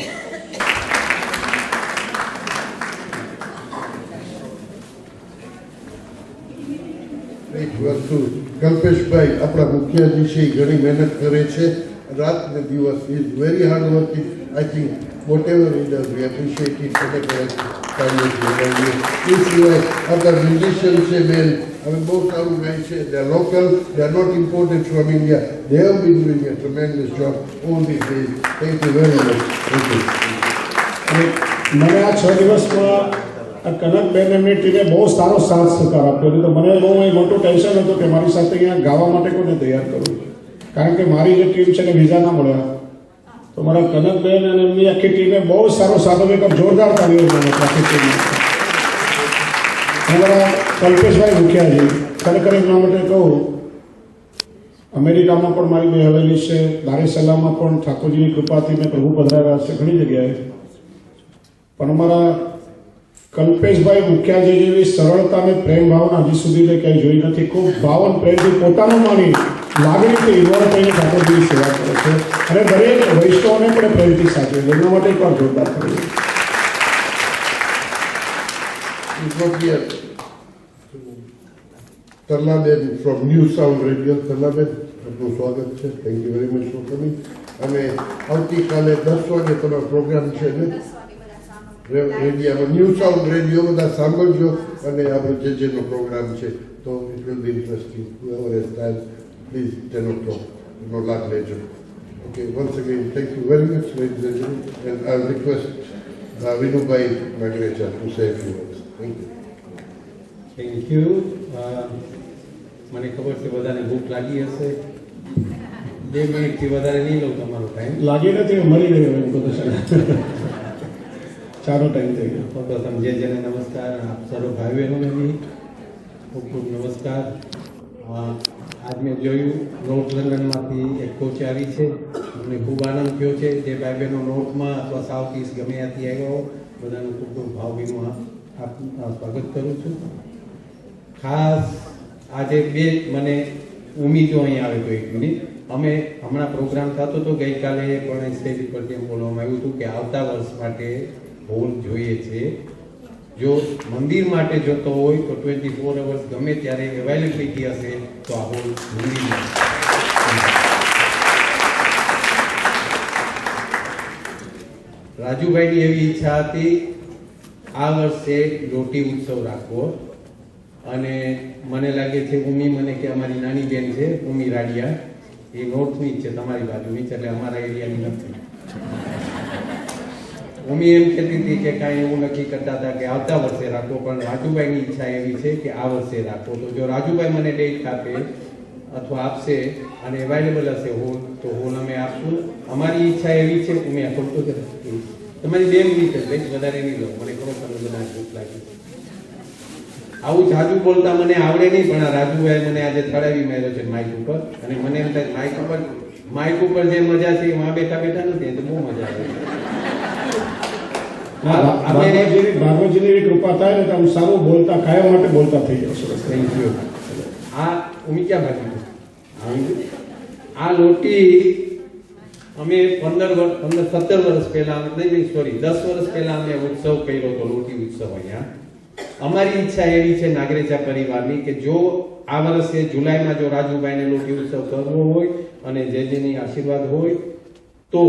એક વસ્તુ કલ્પેશભાઈ આપણા મુખ્યજી છે, ઘણી મહેનત કરે છે રાત ને દિવસ. Is very hard working. I think whatever he does we appreciate it. એ સિવાય આપણા મ્યુઝિશિયન છે બેન, હવે બહુ સારું ગાય છે. They are local, they are not imported from India. They have been doing a tremendous job all this days. Thank you very much. Thank you. અને મને આ 6 દિવસમાં આ કનકબેન એમની ટીમે બહુ સારો સાથ સહકાર આપ્યો હતો. તો મને બહુ મોટું ટેન્શન હતું કે મારી સાથે અહીંયા ગાવા માટે કોને તૈયાર કરવું, કારણ કે મારી જે ટીમ છે ને વિઝા ના મળ્યા. તો મારા કનકબેન અને એમની આખી ટીમે બહુ સારો સાધો એક જોરદાર તાલીઓ આખી ટીમ. અમારા કલ્પેશભાઈ મુખિયાજી, ખરેખર એમના માટે કહું, અમેરિકામાં પણ મારી બે હવેલી છે, દારેસલામમાં પણ ઠાકોરજીની કૃપાથી મેં પ્રભુ પધરાવ્યા છે ઘણી જગ્યાએ. પણ અમારા કલ્પેશભાઈ મુખિયાજી જેવી સરળતા અને પ્રેમ ભાવના હજી સુધી મેં ક્યાંય જોઈ નથી. ખૂબ ભાવન પ્રેમથી પોતાનું માની લાગણીથી ઇન્વોલ્વ થઈને ઠાકોરજીની સેવા કરે છે અને દરેક વૈષ્ણવને પણ પ્રેમથી સાચવે છે. એમના માટે એકવાર જોરદાર કરીએ. તરલાબેન ફ્રોમ ન્યૂ સાઉન્ડ રેડિયો. તરલાબેન આપનું સ્વાગત છે. Thank you very much for coming. અને આવતીકાલે 10 વાગે તમારો પ્રોગ્રામ છે ને રેડિયામાં, ન્યૂ સાઉન્ડ રેડિયો બધા સાંભળજો. અને આપણે જેનો પ્રોગ્રામ છે તો it will be interesting. whoever has time, please 10 o'clock નો લાભ લેજો. Okay, once again thank you very much ladies and gentlemen, and I'll request Vinubai Magrecha to say a few words. Thank you. Thank you. મને ખબર છે બધાને ભૂખ લાગી હશે. 2 મિનિટથી વધારે નહીં લઉં તમારો ટાઈમ. લાગી નથી, મળી ગયો એમ બધું છે. ચાલો ટાઈમ થઈ ગયો. તો તમે જેને નમસ્કાર. આપ સર્વ ભાઈ બહેનોને બી ખૂબ ખૂબ નમસ્કાર. આજ મેં જોયું નોર્થ લંડનમાંથી એક કોચ આવી છે. મને ખૂબ આનંદ થયો છે. જે ભાઈ બહેનો નોર્થમાં અથવા સાઉથ ઈસ્ટ ગમે ત્યાંથી આવ્યા હો, બધાનું ખૂબ ખૂબ ભાવભીનું સ્વાગત કરું છું. ખાસ આજે મને ઉમેદો અહીંયા આવે તો 1 મિનિટ. અમે હમણાં પ્રોગ્રામ થતો હતો ગઈકાલે, પણ સ્ટેજ પરથી એમ બોલવામાં આવ્યું હતું કે આવતા વર્ષ માટે હોલ જોઈએ છે. જો મંદિર માટે જોતો હોય તો 24 અવર્સ ગમે ત્યારે અવેલેબિલિટી હશે તો આ હોલ મંદિરમાં. રાજુભાઈની એવી ઈચ્છા હતી આ વર્ષે લોટી ઉત્સવ રાખવો. અને મને લાગે છે ઉમી મને કે અમારી નાની બેન છે ઉમી રાડિયા, એ નોર્થની જ છે, તમારી બાજુની છે, એટલે અમારા એરિયાની નથી. ઉમી એમ કહેતી હતી કે કાંઈ એવું નક્કી કરતા હતા કે આવતા વર્ષે રાખો, પણ રાજુભાઈની ઈચ્છા એવી છે કે આ વર્ષે રાખો. તો જો રાજુભાઈ મને ડેટ આપે અથવા આપશે અને અવેલેબલ હશે હોલ તો હોલ અમે આપશું. અમારી ઈચ્છા એવી છે કે મેં ખોટો જ તમારી 2 મિનિટ જ લઈશ, વધારે નહીં લઉં. મને ખબર તમને બધા ભૂખ લાગી. આવું જાદુ બોલતા મને આવડે નહીં, પણ આ રાજુભાઈ મને આજે થડાવી માર્યો છે માઇક ઉપર. અને મને એમ થાય માઇક ઉપર જે મજા છે એમાં બેઠા બેઠા નથી, તો બહુ મજા આવે. ભાગવતજીની કૃપા થાય ને તો આમ સારું બોલતા, કાયમ માટે બોલતા થઈ જશે. Thank you. આ ઉમી ક્યાં બાજુ આ લોટી અમે 17 વર્ષ પહેલા, નહીં સોરી 10 વર્ષ પહેલા અમે ઉત્સવ કર્યો હતો, લોટી ઉત્સવ અહીંયા. અમારી ઈચ્છા એવી છે નાગરેચા પરિવારની કે જો આ વર્ષે જુલાઈમાં જો રાજુભાઈને લોટી ઉત્સવ કરવો હોય અને જેની આશીર્વાદ હોય તો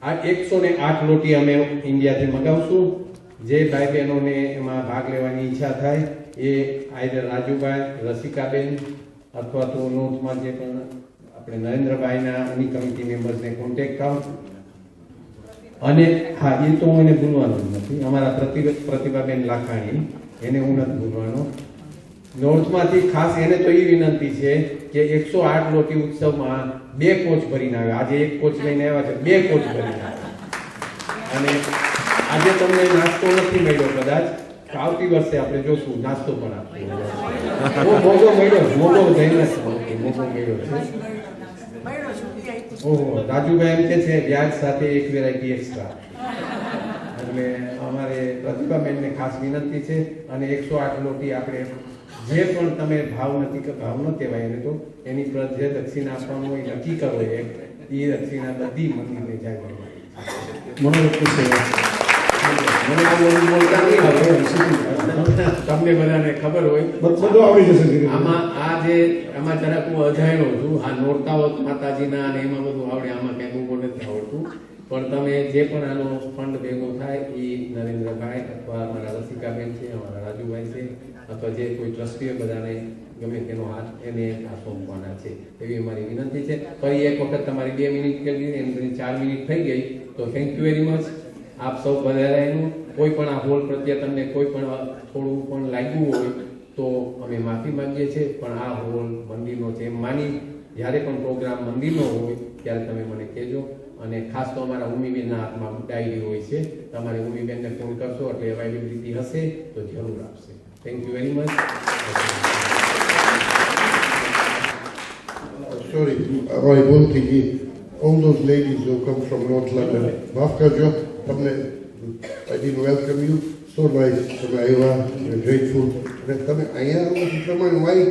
આ 108 લોટી અમે ઇન્ડિયાથી મગાવશું. જે ભાઈ બહેનોને એમાં ભાગ લેવાની ઈચ્છા થાય એ આઈધર રાજુભાઈ, રસિકાબેન અથવા તો નોર્થમાં જે પણ આપણે નરેન્દ્રભાઈના અન્ય કમિટી મેમ્બર્સને કોન્ટેક્ટ કરો. અને હા, એ તો હું એને ભૂલવાનું જ નથી. અમારા પ્રતિભાબેન લાખાણી, એને હું નથી ભૂલવાનો. નોર્થમાંથી ખાસ એને તો એ વિનંતી છે કે 108 લોટી ઉત્સવમાં 2 કોચ ભરીને આવે. આજે 1 કોચ લઈને આવ્યા છે, 2 કોચ ભરીને આવે. અને આજે તમને નાસ્તો નથી મળ્યો, કદાચ આવતી વર્ષે આપણે જોશું નાસ્તો પણ આપશું. મોગો મળ્યો જઈને મોગો મળ્યો છે. ઓહો, રાજુભાઈ એમ કે છે વ્યાજ સાથે 1 વેરાયટી એક્સ્ટ્રા. એટલે અમારે પ્રતિભાબેનને ખાસ વિનંતી છે અને 108 લોટી આપણે જે પણ તમે ભાવ ન કહેવાય એને તો એની પર જે દક્ષિણા આપવાનું હોય નક્કી કરવો હોય એ દક્ષિણા બધી મંદિરને જાય મનોવૃત્તિ સેવા મને આ બધું બોલતા નહીં આવે તમને બધાને ખબર હોય બધું આવડી જશે ધીરે ધીરે. આમાં જરાક હું અજાણ્યો છું. આ નોરતાઓ માતાજીના અને એમાં બધું આવડે, આમાં કઈ બહુ નથી આવડતું. પણ તમે જે પણ આનો ફંડ ભેગો થાય એ નરેન્દ્રભાઈ અથવા અમારા રસિકાબેન છે, અમારા રાજુભાઈ છે, અથવા જે કોઈ ટ્રસ્ટીઓ બધાને ગમે તેનો હાથ એને આ સોંપવાના છે એવી અમારી વિનંતી છે. ફરી એક વખત તમારી 2 મિનિટ કરી એમ કરી 4 મિનિટ થઈ ગઈ તો થેન્ક યુ વેરી મચ. આપ સૌ બધાનું કોઈ પણ આ હોલ પ્રત્યે તમને કોઈ પણ થોડું પણ લાગ્યું હોય તો અમે માફી માંગીએ છીએ, પણ આ હોલ મંદિરનો છે એમ માની જ્યારે પણ પ્રોગ્રામ મંદિરનો હોય ત્યારે તમે મને કહેજો. અને ખાસ તો અમારા ઉમીબેનના હાથમાં ડાયરી હોય છે, તમારે ઉમીબેનને ફોન કરશો એટલે અવેલેબિલિટી હશે તો જરૂર આપશે. Thank you very much. Sorry, અમારી ભૂલ થઈ ગઈ. All those ladies who come from North London, માફ કરજો તમને. I didn't welcome you. So nice. તમે આવ્યા. We're grateful. અને તમે અહીંયા આવો એ પ્રમાણે વાઈ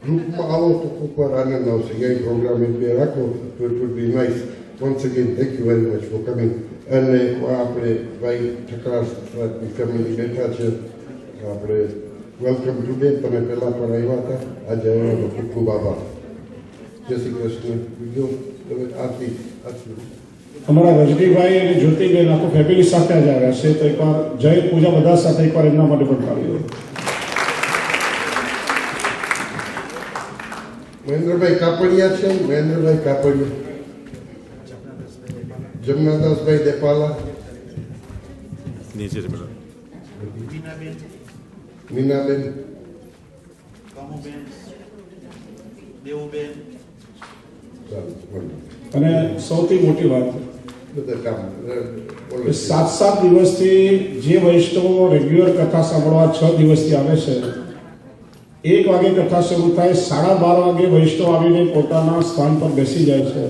ગ્રુપમાં આવો તો ખૂબ વાર આનંદ આવશે. અહીં પ્રોગ્રામ એક બે રાખો તો it would be nice. Once again, thank you very much for coming. અને આપણે ભાઈ ઠકરાની ફેમિલી બેઠા છે. આપણે વેલકમ ટુ ડે. તમે પહેલાં પણ આવ્યા હતા, આજે આવ્યા તો ખૂબ ખૂબ આભાર. જય શ્રી કૃષ્ણ. બીજું તમે આરતી અમારા રજનીભાઈ અને જ્યોતિબેન આખું ફેમિલી સાથે જ આવ્યા છે, તો એકવાર જય પૂજા બધા સાથે એકવાર એમના માટે પણ તાળીઓ. મહેન્દ્રભાઈ કાપડિયા છે. મહેન્દ્રભાઈ કાપડિયા, જમનાદાસભાઈ દેપાલા, નીચે છે બધા. મીનાબેન, કમુબેન, દેવુબેન, અને સૌથી મોટી વાત બધા કામ કે 7 દિવસથી જે વૈષ્ણવો રેગ્યુલર કથા સાંભળવા 6 દિવસથી આવે છે, 1 વાગે કથા શરૂ થાય, 12:30 વાગે વૈષ્ણવ આવીને પોતાના સ્થાન પર બેસી જાય છે.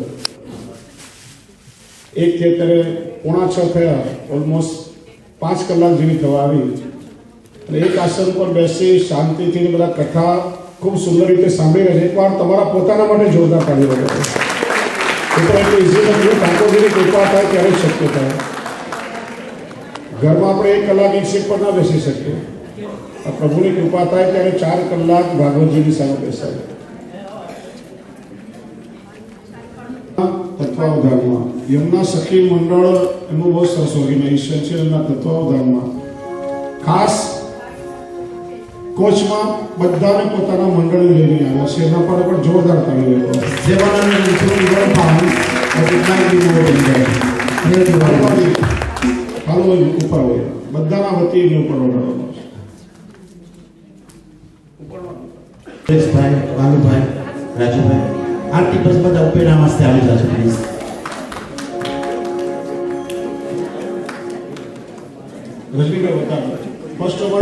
1 થી અત્યારે 5:45 થયા, ઓલમોસ્ટ 5 કલાક જેવી થવા આવી. અને એક આસન પર બેસી શાંતિથી બધા કથા ખૂબ સુંદર રીતે સાંભળી રહ્યા છે. એકવાર તમારા પોતાના માટે જોરદાર તાળી વગાડો. એટલે ઇઝી નથી, ઠાકોરજીની કૃપા થાય ત્યારે જ શક્ય થાય. ઘરમાં આપણે 1 કલાક એક સીટ પર ના બેસી શકીએ. આ પ્રભુની કૃપા થાય ત્યારે 4 કલાક ભાગવતજીની સામે બેસાય. તત્વાવધાનમાં યમુના સખી મંડળ એનું બહુ સરસ ઓર્ગેનાઇઝેશન છે. એમના તત્વાવધાનમાં ખાસ કોચમાં બધાને પોતાના મંડળી લઈને આવ્યા છે. એના પર પણ જોરદાર તાળી રહ્યો. હાલો ઉપર હોય બધાના વતી ઉપર ઓર્ડરવાનો છે. ભાઈ, બાલુભાઈ, રાજુભાઈ, આરતી બસ બધા ઉપેરા વાસ્તે આવી જશે પ્લીઝ. રજનીભાઈ બતાવો ફર્સ્ટ ઓવર